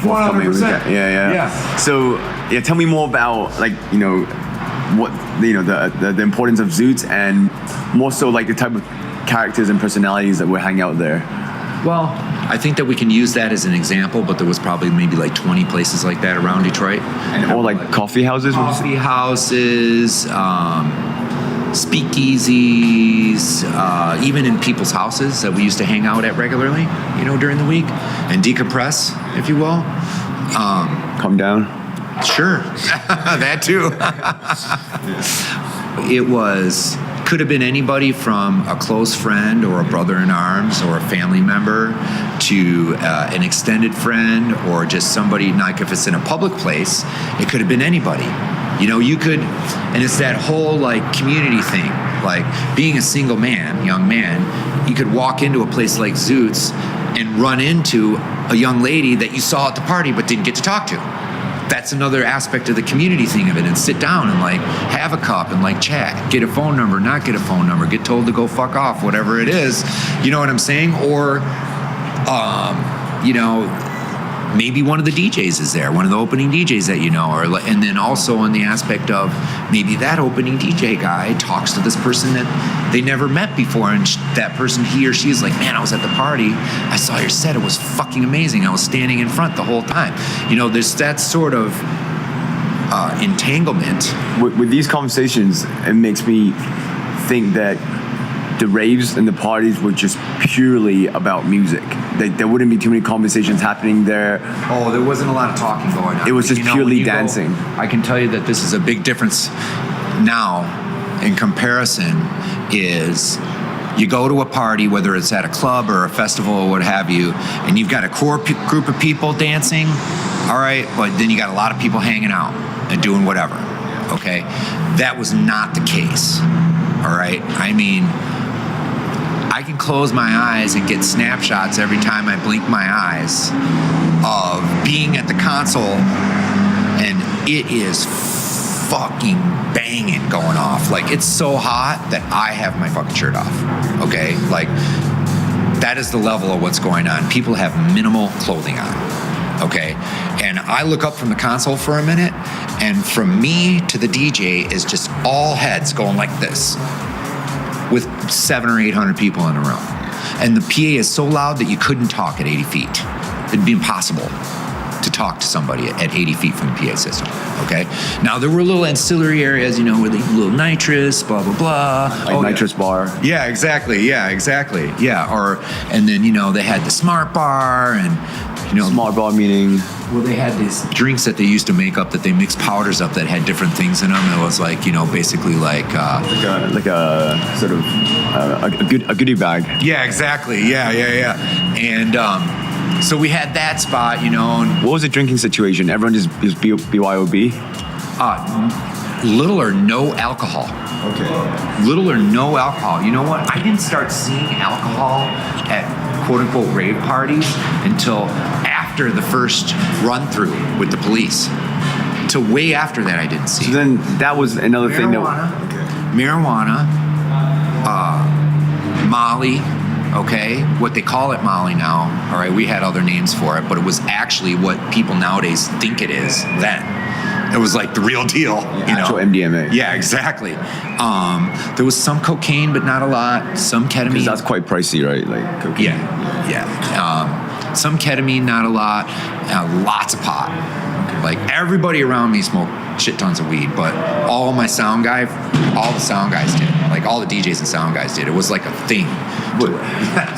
Speaker 4: forthcoming weekend. Yeah. So tell me more about what the importance of Zoots, and more so like the type of characters and personalities that would hang out there.
Speaker 3: Well, I think that we can use that as an example, but there was probably maybe like 20 places like that around Detroit.
Speaker 4: Or like coffee houses?
Speaker 3: Coffee houses, speakeasies, even in people's houses that we used to hang out at regularly, during the week, and decompress, if you will.
Speaker 4: Calm down.
Speaker 3: Sure, that too. It could have been anybody from a close friend or a brother in arms or a family member to an extended friend, or just somebody, like if it's in a public place, it could have been anybody. You could, and it's that whole like community thing, like being a single man, young man, you could walk into a place like Zoots and run into a young lady that you saw at the party but didn't get to talk to. That's another aspect of the community thing of it, and sit down and like have a cup and like chat, get a phone number, not get a phone number, get told to go fuck off, whatever it is, you know what I'm saying? Or, maybe one of the DJs is there, one of the opening DJs that and then also on the aspect of maybe that opening DJ guy talks to this person that they never met before, and that person, he or she is like, man, I was at the party, I saw your set, it was fucking amazing, I was standing in front the whole time. There's that sort of entanglement.
Speaker 4: With these conversations, it makes me think that the raves and the parties were just purely about music. There wouldn't be too many conversations happening there.
Speaker 3: Oh, there wasn't a lot of talking going on.
Speaker 4: It was just purely dancing.
Speaker 3: I can tell you that this is a big difference now in comparison. Is you go to a party, whether it's at a club or a festival or what have you, and you've got a core group of people dancing, all right, but then you got a lot of people hanging out and doing whatever, okay? That was not the case, all right? I mean, I can close my eyes and get snapshots every time I blink my eyes of being at the console, and it is fucking banging going off. Like, it's so hot that I have my fucking shirt off, okay? Like, that is the level of what's going on. People have minimal clothing on, okay? And I look up from the console for a minute, and from me to the DJ is just all heads going like this, with 700 or 800 people in a room. And the PA is so loud that you couldn't talk at 80 feet. It'd be impossible to talk to somebody at 80 feet from the PA system, okay? Now, there were little ancillary areas, where they little nitrous, blah, blah, blah.
Speaker 4: Like nitrous bar.
Speaker 3: Yeah, exactly. Yeah. Or, and then, they had the smart bar, and You know,
Speaker 4: Smart bar meaning.
Speaker 3: well, they had these drinks that they used to make up that they mixed powders up that had different things in them. It was like, you know, basically like
Speaker 4: Like a sort of a goodie bag.
Speaker 3: yeah, exactly. Yeah. And so we had that spot, you know, and
Speaker 4: What was the drinking situation? Everyone just BYOB?
Speaker 3: little or no alcohol.
Speaker 4: Okay.
Speaker 3: Little or no alcohol. You know what? I didn't start seeing alcohol at quote unquote rave parties until after the first run through with the police. Till way after that, I didn't see.
Speaker 4: So then that was another thing
Speaker 3: Marijuana, Molly, okay? What they call it Molly now, all right? We had other names for it, but it was actually what people nowadays think it is then. It was like the real deal, you know?
Speaker 4: Actual MDMA.
Speaker 3: Yeah, exactly. There was some cocaine, but not a lot. Some ketamine.
Speaker 4: Because that's quite pricey, right? Like cocaine.
Speaker 3: Yeah. Some ketamine, not a lot. Lots of pot. Like everybody around me smoked shit tons of weed, but all the sound guys did. Like all the DJs and sound guys did. It was like a thing.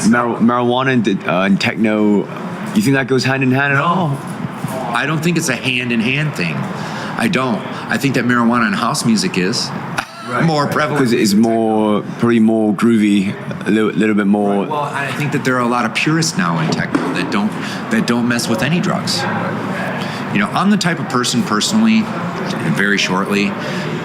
Speaker 4: Marijuana and techno, you think that goes hand in hand at all?
Speaker 3: I don't think it's a hand-in-hand thing. I don't. I think that marijuana and house music is more prevalent.
Speaker 4: Because it's probably more groovy, a little bit more.
Speaker 3: Well, I think that there are a lot of purists now in techno that don't mess with any drugs. You know, I'm the type of person personally, very shortly,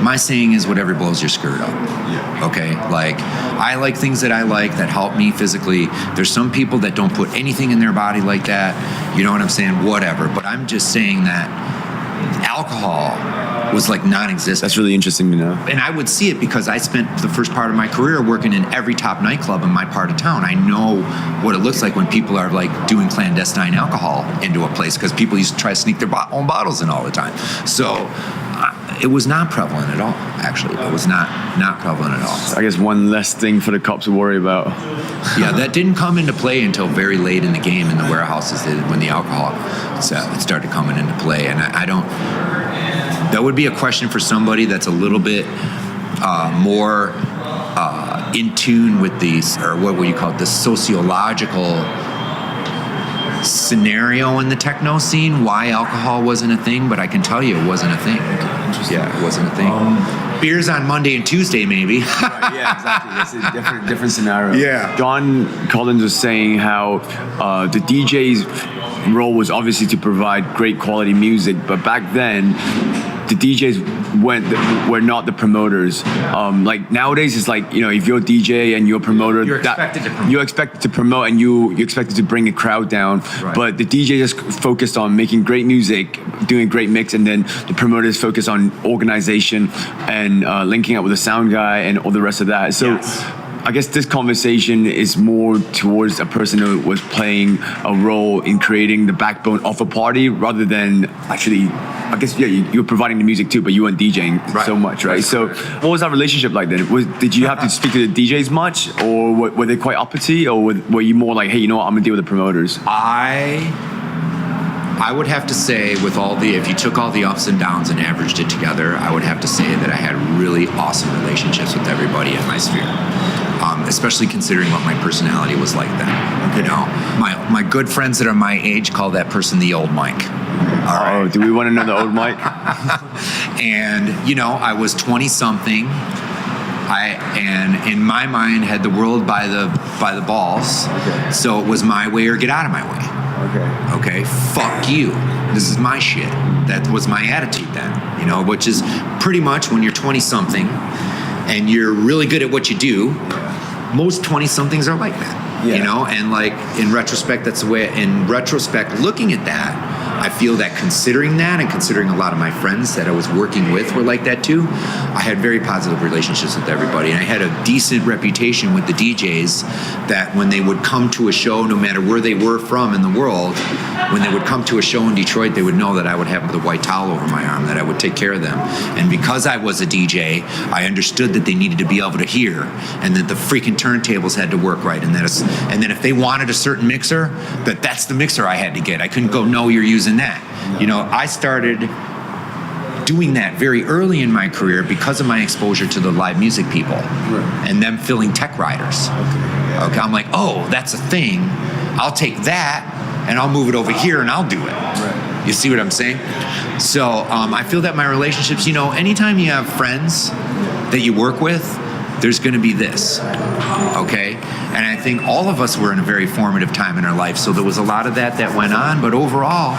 Speaker 3: my saying is whatever blows your skirt up. Yeah. Okay? Like, I like things that I like that help me physically. There's some people that don't put anything in their body like that. You know what I'm saying? Whatever. But I'm just saying that alcohol was like non-existent.
Speaker 4: That's really interesting to know.
Speaker 3: And I would see it because I spent the first part of my career working in every top nightclub in my part of town. I know what it looks like when people are like doing clandestine alcohol into a place because people used to try to sneak their own bottles in all the time. So it was not prevalent at all, actually. It was not prevalent at all.
Speaker 4: So I guess one less thing for the cops to worry about.
Speaker 3: Yeah, that didn't come into play until very late in the game in the warehouses when the alcohol started coming into play. And I don't... That would be a question for somebody that's a little bit more in tune with these, or what would you call it, the sociological scenario in the techno scene, why alcohol wasn't a thing, but I can tell you it wasn't a thing. Yeah, it wasn't a thing. Beers on Monday and Tuesday, maybe.
Speaker 4: Right, yeah, exactly. It's a different scenario.
Speaker 3: Yeah.
Speaker 4: John Collins was saying how the DJ's role was obviously to provide great quality music, but back then, the DJs were not the promoters. Like nowadays, it's like, you know, if you're a DJ and you're a promoter,
Speaker 3: you're expected to promote.
Speaker 4: You're expected to promote, and you're expected to bring a crowd down. Right. But the DJ just focused on making great music, doing a great mix, and then the promoters focused on organization and linking up with the sound guy and all the rest of that. So. Yes. I guess this conversation is more towards a person who was playing a role in creating the backbone of a party rather than actually, I guess, yeah, you're providing the music too, but you weren't DJing so much, right? So what was that relationship like then? Did you have to speak to the DJs much, or were they quite uppity, or were you more like, hey, you know what, I'm gonna deal with the promoters?
Speaker 3: I would have to say, if you took all the ups and downs and averaged it together, I would have to say that I had really awesome relationships with everybody in my sphere. Especially considering what my personality was like then. Okay. You know, my good friends that are my age call that person the old Mike. All right.
Speaker 4: Oh, do we want to know the old Mike?
Speaker 3: And, you know, I was 20-something. And in my mind had the world by the balls. Okay. So it was my way or get out of my way. Okay, fuck you. This is my shit. That was my attitude then, you know, which is pretty much when you're 20-something and you're really good at what you do, most 20-somethings are like that, you know? And like, in retrospect, looking at that, I feel that considering that and considering a lot of my friends that I was working with were like that too, I had very positive relationships with everybody. And I had a decent reputation with the DJs that when they would come to a show, no matter where they were from in the world, when they would come to a show in Detroit, they would know that I would have the white towel over my arm, that I would take care of them. And because I was a DJ, I understood that they needed to be able to hear, and that the freaking turntables had to work right, and then if they wanted a certain mixer, that's the mixer I had to get. I couldn't go, no, you're using that. You know, I started doing that very early in my career because of my exposure to the live music people and them filling tech riders. Okay, I'm like, oh, that's a thing. I'll take that and I'll move it over here and I'll do it. Right. You see what I'm saying? So I feel that my relationships, you know, anytime you have friends that you work with, there's going to be this, okay? And I think all of us were in a very formative time in our life, so there was a lot of that went on, but overall,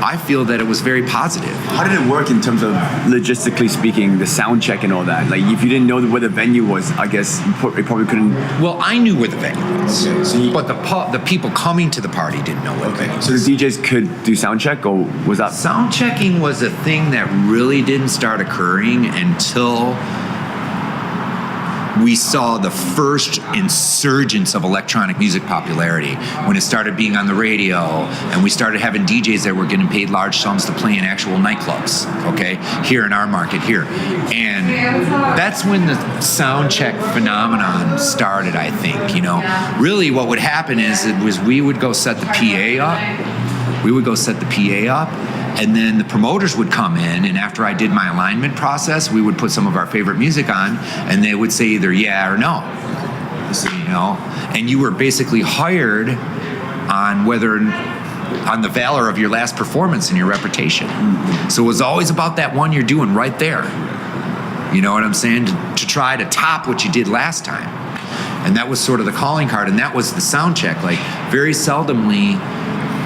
Speaker 3: I feel that it was very positive.
Speaker 4: How did it work in terms of logistically speaking, the sound check and all that? Like, if you didn't know where the venue was, I guess you probably couldn't.
Speaker 3: Well, I knew where the venue was, but the people coming to the party didn't know where the venue was.
Speaker 4: So the DJs could do sound check, or was that?
Speaker 3: Sound checking was a thing that really didn't start occurring until we saw the first insurgence of electronic music popularity when it started being on the radio, and we started having DJs that were getting paid large sums to play in actual nightclubs, okay, here in our market here. And that's when the sound check phenomenon started, I think, you know. Really what would happen is we would go set the PA up. We would go set the PA up, and then the promoters would come in, and after I did my alignment process, we would put some of our favorite music on, and they would say either yeah or no. You know, and you were basically hired on the valor of your last performance and your reputation. So it was always about that one you're doing right there. You know what I'm saying? To try to top what you did last time. And that was sort of the calling card, and that was the sound check. Like, very seldomly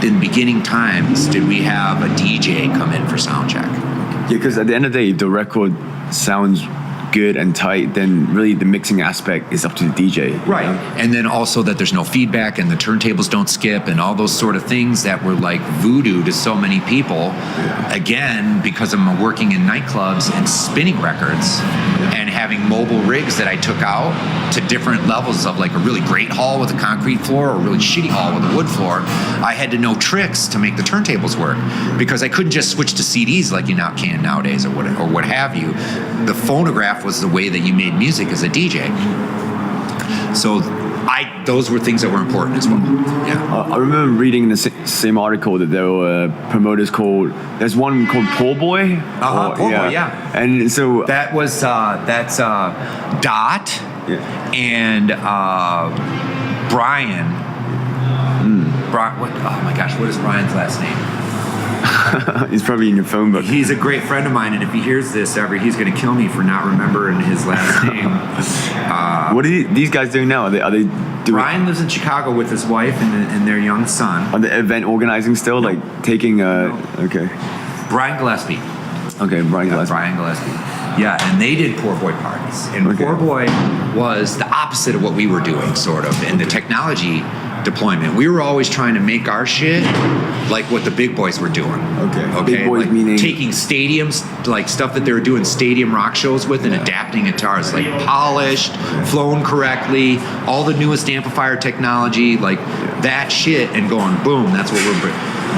Speaker 3: in beginning times did we have a DJ come in for sound check.
Speaker 4: Yeah, because at the end of the day, the record sounds good and tight, then really the mixing aspect is up to the DJ.
Speaker 3: Right. And then also that there's no feedback and the turntables don't skip and all those sort of things that were like voodoo to so many people. Yeah. Again, because I'm working in nightclubs and spinning records and having mobile rigs that I took out to different levels of like a really great hall with a concrete floor or a really shitty hall with a wood floor, I had to know tricks to make the turntables work because I couldn't just switch to CDs like you now can nowadays or what have you. The phonograph was the way that you made music as a DJ. So those were things that were important as well. Yeah.
Speaker 4: I remember reading in the same article that there were promoters there's one called Poor Boy.
Speaker 3: Poor Boy, yeah.
Speaker 4: And so
Speaker 3: that's Dot and Brian. Oh my gosh, what is Brian's last name?
Speaker 4: He's probably in your phone book.
Speaker 3: He's a great friend of mine, and if he hears this he's going to kill me for not remembering his last name.
Speaker 4: What are these guys doing now? Are they doing?
Speaker 3: Brian lives in Chicago with his wife and their young son.
Speaker 4: Are they event organizing still? No. Like taking okay.
Speaker 3: Brian Gillespie.
Speaker 4: Okay, Brian
Speaker 3: Gillespie. Yeah, and they did Poor Boy parties. And Poor Boy was the opposite of what we were doing, sort of, in the technology deployment. We were always trying to make our shit like what the big boys were doing. Okay.
Speaker 4: Big boys
Speaker 3: like
Speaker 4: meaning
Speaker 3: taking stadiums, like stuff that they were doing stadium rock shows with, and adapting guitars, like polished, flown correctly, all the newest amplifier technology, like that shit, and going boom. That's what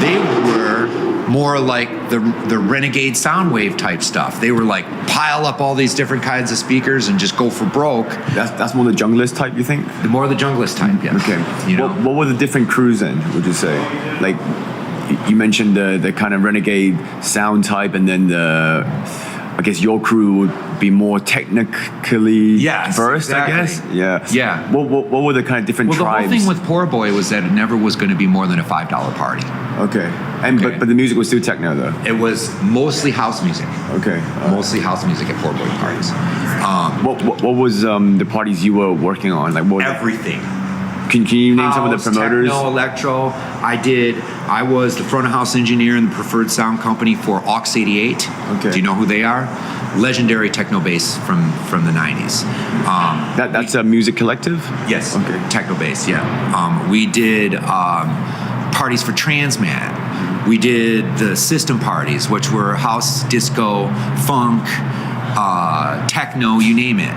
Speaker 3: they were more like the renegade Soundwave type stuff. They were like pile up all these different kinds of speakers and just go for broke.
Speaker 4: That's more the junglist type, you think?
Speaker 3: More the junglist type, yes.
Speaker 4: Okay.
Speaker 3: You know?
Speaker 4: What were the different crews then, would you say? Like, you mentioned the kind of renegade sound type, and then I guess your crew would be more technically versed, exactly. I guess? Yeah.
Speaker 3: Yeah.
Speaker 4: What were the kind of different tribes?
Speaker 3: Well, the whole thing with Poor Boy was that it never was going to be more than a $5 party.
Speaker 4: Okay. But the music was still techno, though?
Speaker 3: It was mostly house music.
Speaker 4: Okay.
Speaker 3: Mostly house music at Poor Boy parties.
Speaker 4: What was the parties you were working on? Like
Speaker 3: everything.
Speaker 4: Can you name some of the promoters?
Speaker 3: Techno, electro. I was the front of house engineer in the preferred sound company for Aux 88.
Speaker 4: Okay.
Speaker 3: Do you know who they are? Legendary techno bass from the 90s.
Speaker 4: That's a music collective?
Speaker 3: Yes.
Speaker 4: Okay.
Speaker 3: Techno bass, yeah. We did parties for Transmat. We did the system parties, which were house, disco, funk, techno, you name it.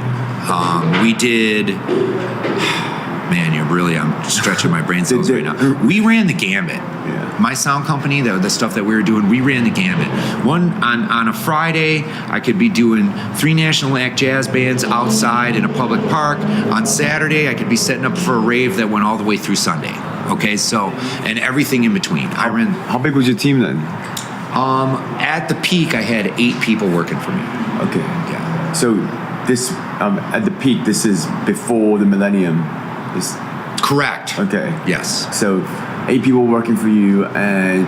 Speaker 3: We did... Man, I'm stretching my brain cells right now. We ran the gambit. Yeah. My sound company, the stuff that we were doing, we ran the gambit. On a Friday, I could be doing 3 national act jazz bands outside in a public park. On Saturday, I could be setting up for a rave that went all the way through Sunday. Okay, so, and everything in between.
Speaker 4: How big was your team then?
Speaker 3: At the peak, I had 8 people working for me.
Speaker 4: Okay.
Speaker 3: Yeah.
Speaker 4: So this, at the peak, this is before the millennium.
Speaker 3: Correct.
Speaker 4: Okay.
Speaker 3: Yes.
Speaker 4: So, 8 people working for you, and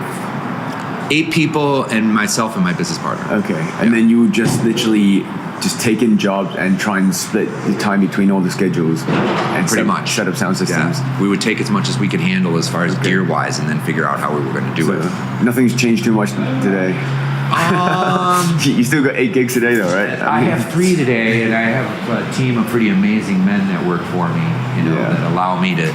Speaker 3: 8 people and myself and my business partner.
Speaker 4: okay, and then you just literally just take in jobs and try and split the time between all the schedules and
Speaker 3: Pretty much.
Speaker 4: set up sound systems.
Speaker 3: Yeah. We would take as much as we could handle as far as gear wise, and then figure out how we were going to do
Speaker 4: So
Speaker 3: it.
Speaker 4: nothing's changed too much today. You still got 8 gigs today, though, right?
Speaker 3: I have 3 today, and I have a team of pretty amazing men that work for me,
Speaker 4: Yeah.
Speaker 3: that allow me to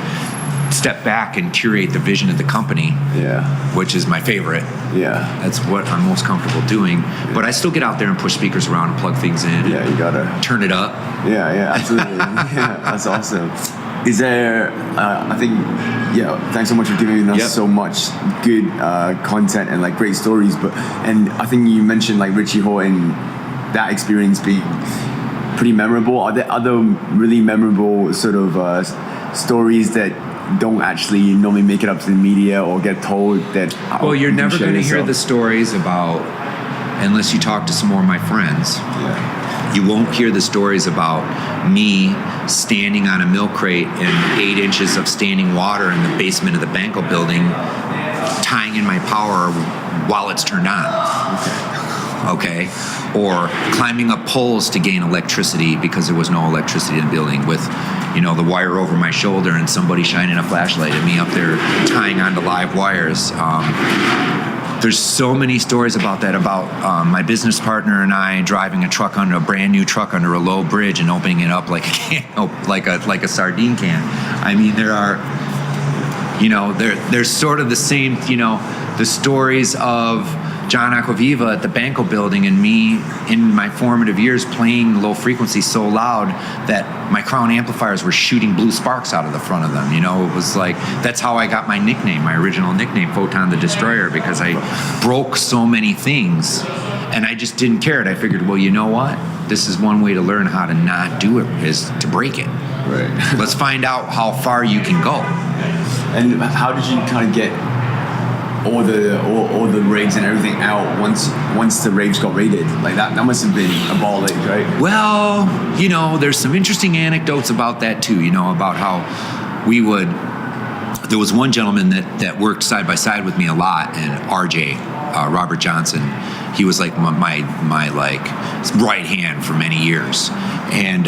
Speaker 3: step back and curate the vision of the company,
Speaker 4: Yeah,
Speaker 3: which is my favorite.
Speaker 4: yeah,
Speaker 3: That's what I'm most comfortable doing. But I still get out there and push speakers around and plug things in.
Speaker 4: yeah. You gotta.
Speaker 3: Turn it up.
Speaker 4: Yeah, absolutely. Yeah, that's awesome. Is there? I think. Yeah. Thanks so much for giving us
Speaker 3: Yep.
Speaker 4: so much good content and like great stories. And I think you mentioned like Richie Horton, that experience being pretty memorable. Are there other really memorable sort of stories that don't actually normally make it up to the media or get told that?
Speaker 3: Well, you're
Speaker 4: you can
Speaker 3: never
Speaker 4: share
Speaker 3: going to hear
Speaker 4: yourself?
Speaker 3: the stories about, unless you talk to some more of my friends.
Speaker 4: Yeah.
Speaker 3: You won't hear the stories about me standing on a milk crate and 8 inches of standing water in the basement of the Banco building, tying in my power while it's turned on. Okay? Or climbing up poles to gain electricity because there was no electricity in the building with, the wire over my shoulder and somebody shining a flashlight at me up there tying onto live wires. There's so many stories about that, about my business partner and I driving a brand new truck under a low bridge and opening it up like a can, like a sardine can. I mean, there are, there's sort of the same, the stories of John Aquaviva at the Banco building and me in my formative years playing low frequency so loud that my Crown amplifiers were shooting blue sparks out of the front of them. It was like, that's how I got my nickname, my original nickname, Photon the Destroyer, because I broke so many things and I just didn't care. And I figured, well, you know what? This is one way to learn how to not do it, is to break it.
Speaker 4: Right.
Speaker 3: Let's find out how far you can go.
Speaker 4: And how did you kind of get all the rigs and everything out once the raves got raided? Like that must have been a ball ache, right?
Speaker 3: Well, there's some interesting anecdotes about that too, about how there was one gentleman that worked side by side with me a lot, and RJ, Robert Johnson, he was like my like right hand for many years. And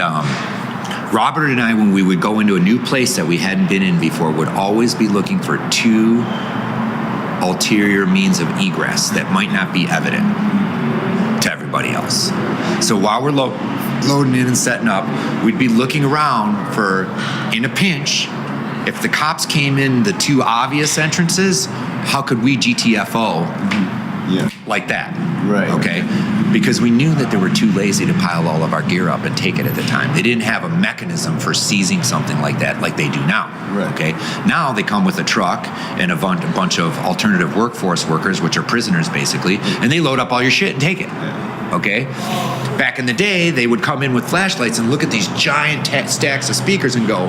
Speaker 3: Robert and I, when we would go into a new place that we hadn't been in before, would always be looking for 2 ulterior means of egress that might not be evident to everybody else. So while we're loading in and setting up, we'd be looking around for, in a pinch, if the cops came in the 2 obvious entrances, how could we GTFO like that?
Speaker 4: Right.
Speaker 3: Okay? Because we knew that they were too lazy to pile all of our gear up and take it at the time. They didn't have a mechanism for seizing something like that like they do now.
Speaker 4: Right.
Speaker 3: Okay? Now they come with a truck and a bunch of alternative workforce workers, which are prisoners basically, and they load up all your shit and take it.
Speaker 4: Yeah.
Speaker 3: Okay? Back in the day, they would come in with flashlights and look at these giant stacks of speakers and go,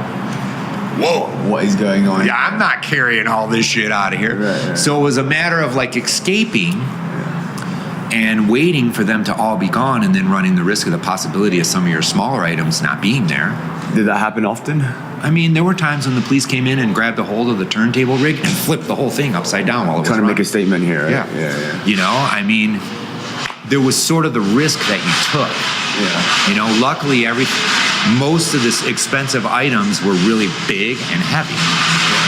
Speaker 3: whoa,
Speaker 4: What is going on?
Speaker 3: yeah, I'm not carrying all this shit out of here.
Speaker 4: Right.
Speaker 3: So it was a matter of like escaping and waiting for them to all be gone, and then running the risk of the possibility of some of your smaller items not being there.
Speaker 4: Did that happen often?
Speaker 3: I mean, there were times when the police came in and grabbed a hold of the turntable rig and flipped the whole thing upside down while it was
Speaker 4: Trying to make a
Speaker 3: running.
Speaker 4: statement here, right?
Speaker 3: Yeah.
Speaker 4: Yeah.
Speaker 3: I mean, there was sort of the risk that you took.
Speaker 4: Yeah.
Speaker 3: Luckily most of the expensive items were really big and heavy.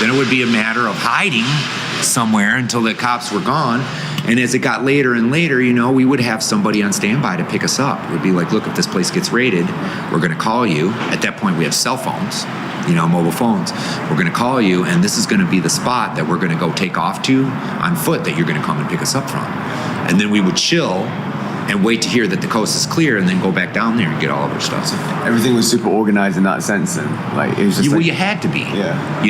Speaker 3: Then it would be a matter of hiding somewhere until the cops were gone. And as it got later and later, we would have somebody on standby to pick us up. It would be like, look, if this place gets raided, we're going to call you. At that point, we have cell phones, mobile phones. We're going to call you, and this is going to be the spot that we're going to go take off to on foot that you're going to come and pick us up from. And then we would chill and wait to hear that the coast is clear, and then go back down there and get all of our stuff.
Speaker 4: Everything was super organized in that sense, and like it was just
Speaker 3: You had to be.
Speaker 4: Yeah.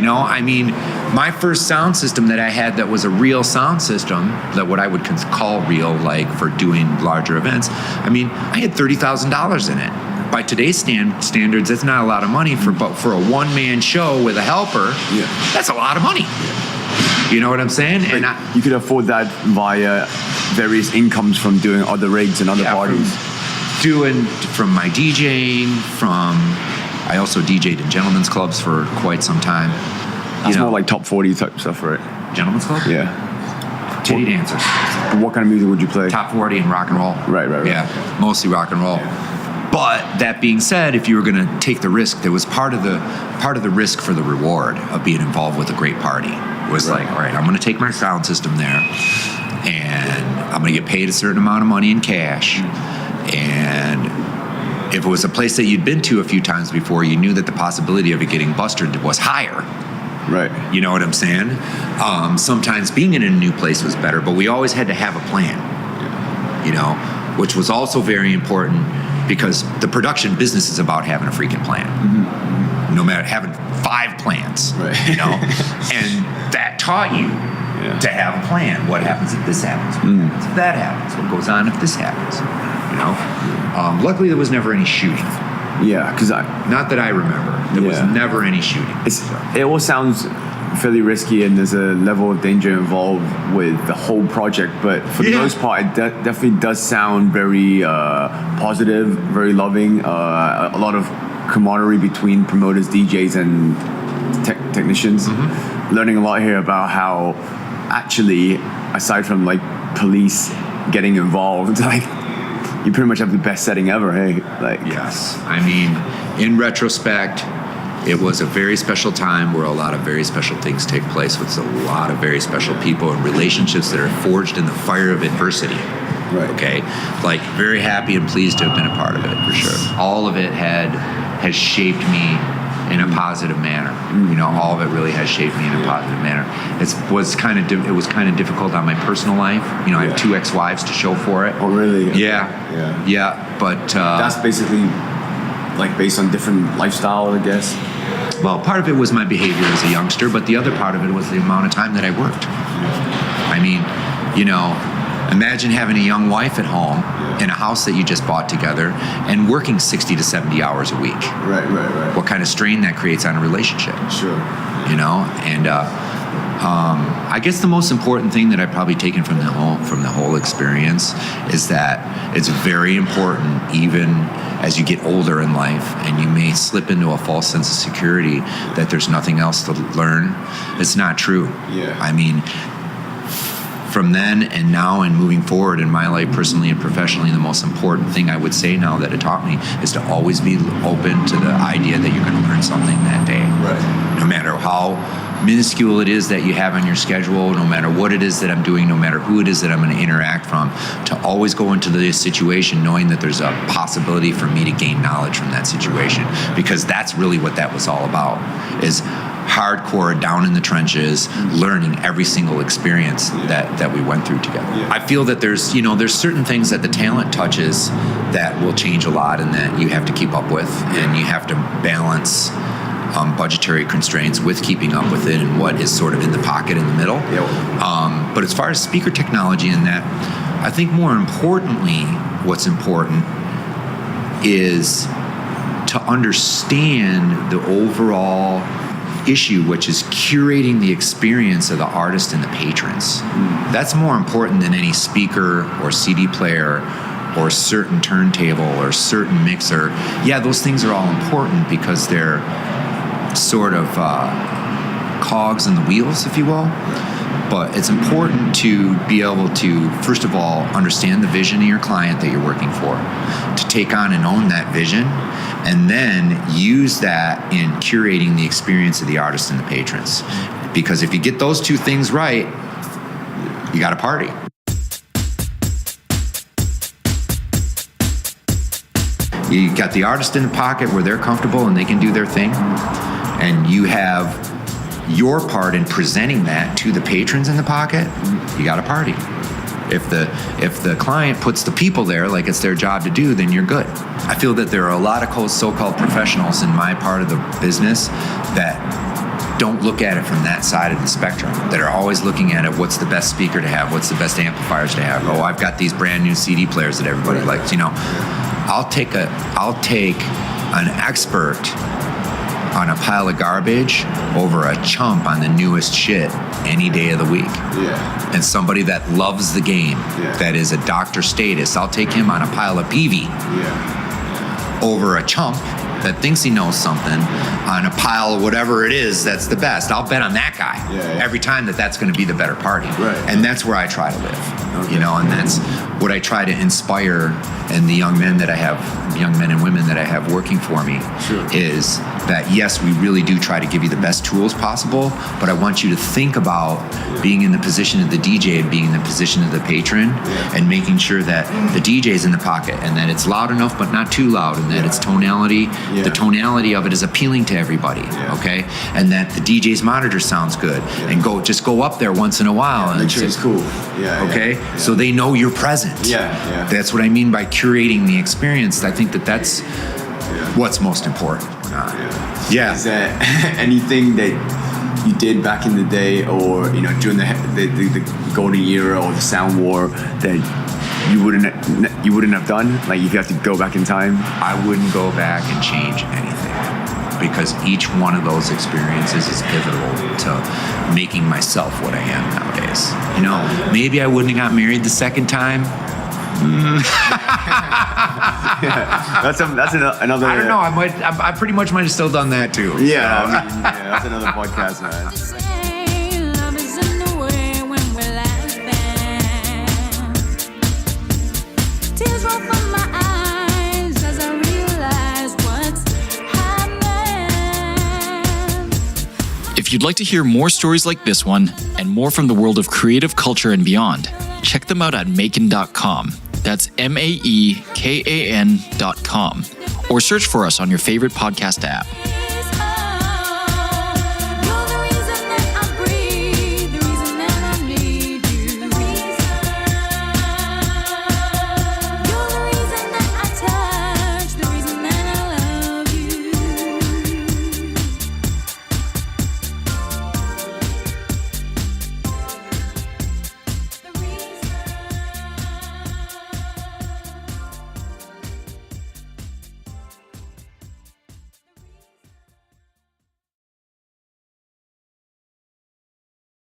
Speaker 3: My first sound system that I had that was a real sound system, that what I would call real, like for doing larger events, I had $30,000 in it. By today's standards, that's not a lot of money but for a one-man show with a helper.
Speaker 4: Yeah.
Speaker 3: That's a lot of money. You know what I'm saying? And
Speaker 4: you could afford that via various incomes from doing other rigs and other parties.
Speaker 3: From my DJing, I also DJ'd in gentlemen's clubs for quite some time.
Speaker 4: That's more like top 40 type stuff, right?
Speaker 3: Gentlemen's Club?
Speaker 4: Yeah.
Speaker 3: Titty dancers.
Speaker 4: What kind of music would you play?
Speaker 3: Top 40 and rock and roll.
Speaker 4: Right.
Speaker 3: Yeah, mostly rock and roll. But that being said, if you were going to take the risk, there was part of the risk for the reward of being involved with a great party. It was like, all right, I'm going to take my sound system there, and I'm going to get paid a certain amount of money in cash. And if it was a place that you'd been to a few times before, you knew that the possibility of it getting busted was higher.
Speaker 4: Right.
Speaker 3: You know what I'm saying? Sometimes being in a new place was better, but we always had to have a plan. You know, which was also very important. Because the production business is about having a freaking plan. Mm-hmm. No matter having 5 plans,
Speaker 4: right.
Speaker 3: You know, and that taught you to have a plan. What happens if this happens? What happens if that happens? What goes on if this happens? You know. Luckily, there was never any shooting.
Speaker 4: Yeah, because
Speaker 3: not that I remember. There was never any shooting.
Speaker 4: It all sounds fairly risky, and there's a level of danger involved with the whole project, but for the most part it definitely does sound very positive, very loving, a lot of camaraderie between promoters, DJs, and technicians. Learning a lot here about how actually, aside from like police getting involved, like you pretty much have the best setting ever. Hey, like
Speaker 3: yes, I mean, in retrospect, it was a very special time where a lot of very special things take place with a lot of very special people and relationships that are forged in the fire of adversity.
Speaker 4: Right.
Speaker 3: Okay? Like, very happy and pleased to have been a part of it, for sure. All of it has shaped me in a positive manner. You know, all of it really has shaped me in a positive manner. It was kind of difficult on my personal life. You know, I have 2 ex-wives to show for it.
Speaker 4: Oh, really? Okay.
Speaker 3: Yeah, but...
Speaker 4: that's basically, like, based on different lifestyle, I guess?
Speaker 3: Well, part of it was my behavior as a youngster, but the other part of it was the amount of time that I worked. I mean, you know, imagine having a young wife at home in a house that you just bought together and working 60 to 70 hours a week.
Speaker 4: Right.
Speaker 3: What kind of strain that creates on a relationship.
Speaker 4: Sure.
Speaker 3: You know, and I guess the most important thing that I've probably taken from the whole experience is that it's very important, even as you get older in life and you may slip into a false sense of security that there's nothing else to learn. It's not true.
Speaker 4: Yeah.
Speaker 3: I mean, from then and now and moving forward in my life, personally and professionally, the most important thing I would say now that it taught me is to always be open to the idea that you're going to learn something that day.
Speaker 4: Right.
Speaker 3: No matter how minuscule it is that you have on your schedule, no matter what it is that I'm doing, no matter who it is that I'm going to interact from, to always go into the situation knowing that there's a possibility for me to gain knowledge from that situation, because that's really what that was all about, is hardcore, down in the trenches, learning every single experience that we went through together. I feel that there's certain things that the talent touches that will change a lot and that you have to keep up with, and you have to balance budgetary constraints with keeping up with it and what is sort of in the pocket in the middle. But as far as speaker technology and that, I think more importantly, what's important is to understand the overall issue, which is curating the experience of the artist and the patrons. That's more important than any speaker or CD player or certain turntable or certain mixer. Yeah, those things are all important because they're sort of cogs in the wheels, if you will. But it's important to be able to, first of all, understand the vision of your client that you're working for, to take on and own that vision, and then use that in curating the experience of the artist and the patrons. Because if you get those 2 things right, you got a party. You got the artist in the pocket where they're comfortable and they can do their thing, and you have your part in presenting that to the patrons in the pocket. You got a party. If the client puts the people there like it's their job to do, then you're good. I feel that there are a lot of so-called professionals in my part of the business that don't look at it from that side of the spectrum, that are always looking at it, what's the best speaker to have, what's the best amplifiers to have, oh, I've got these brand new CD players that everybody likes. You know, I'll take an expert on a pile of garbage over a chump on the newest shit any day of the week.
Speaker 4: Yeah.
Speaker 3: And somebody that loves the game, that is a doctor status, I'll take him on a pile of PV over a chump that thinks he knows something on a pile of whatever it is that's the best, I'll bet on that guy every time that's going to be the better party.
Speaker 4: Right.
Speaker 3: And that's where I try to live.
Speaker 4: Okay.
Speaker 3: You know, and that's what I try to inspire in the young men and women that I have working for me.
Speaker 4: Sure.
Speaker 3: Is that yes, we really do try to give you the best tools possible, but I want you to think about being in the position of the DJ and being in the position of the patron, and making sure that the DJ's in the pocket and that it's loud enough but not too loud, and that it's tonality, the tonality of it is appealing to everybody, okay? And that the DJ's monitor sounds good, and go up there once in a while and
Speaker 4: make sure it's cool.
Speaker 3: Okay? So they know you're present. That's what I mean by curating the experience. I think that's what's most important.
Speaker 4: Is there anything that you did back in the day, or during the golden era or the sound war, that you wouldn't have done? Like, if you have to go back in time?
Speaker 3: I wouldn't go back and change anything, because each one of those experiences is pivotal to making myself what I am nowadays. Maybe I wouldn't have got married the second time.
Speaker 4: That's another.
Speaker 3: I don't know. I pretty much might have still done that too.
Speaker 4: That's another podcast, man.
Speaker 6: If you'd like to hear more stories like this one and more from the world of creative culture and beyond, check them out at MAEKAN.com. That's MAEKAN.com. Or search for us on your favorite podcast app.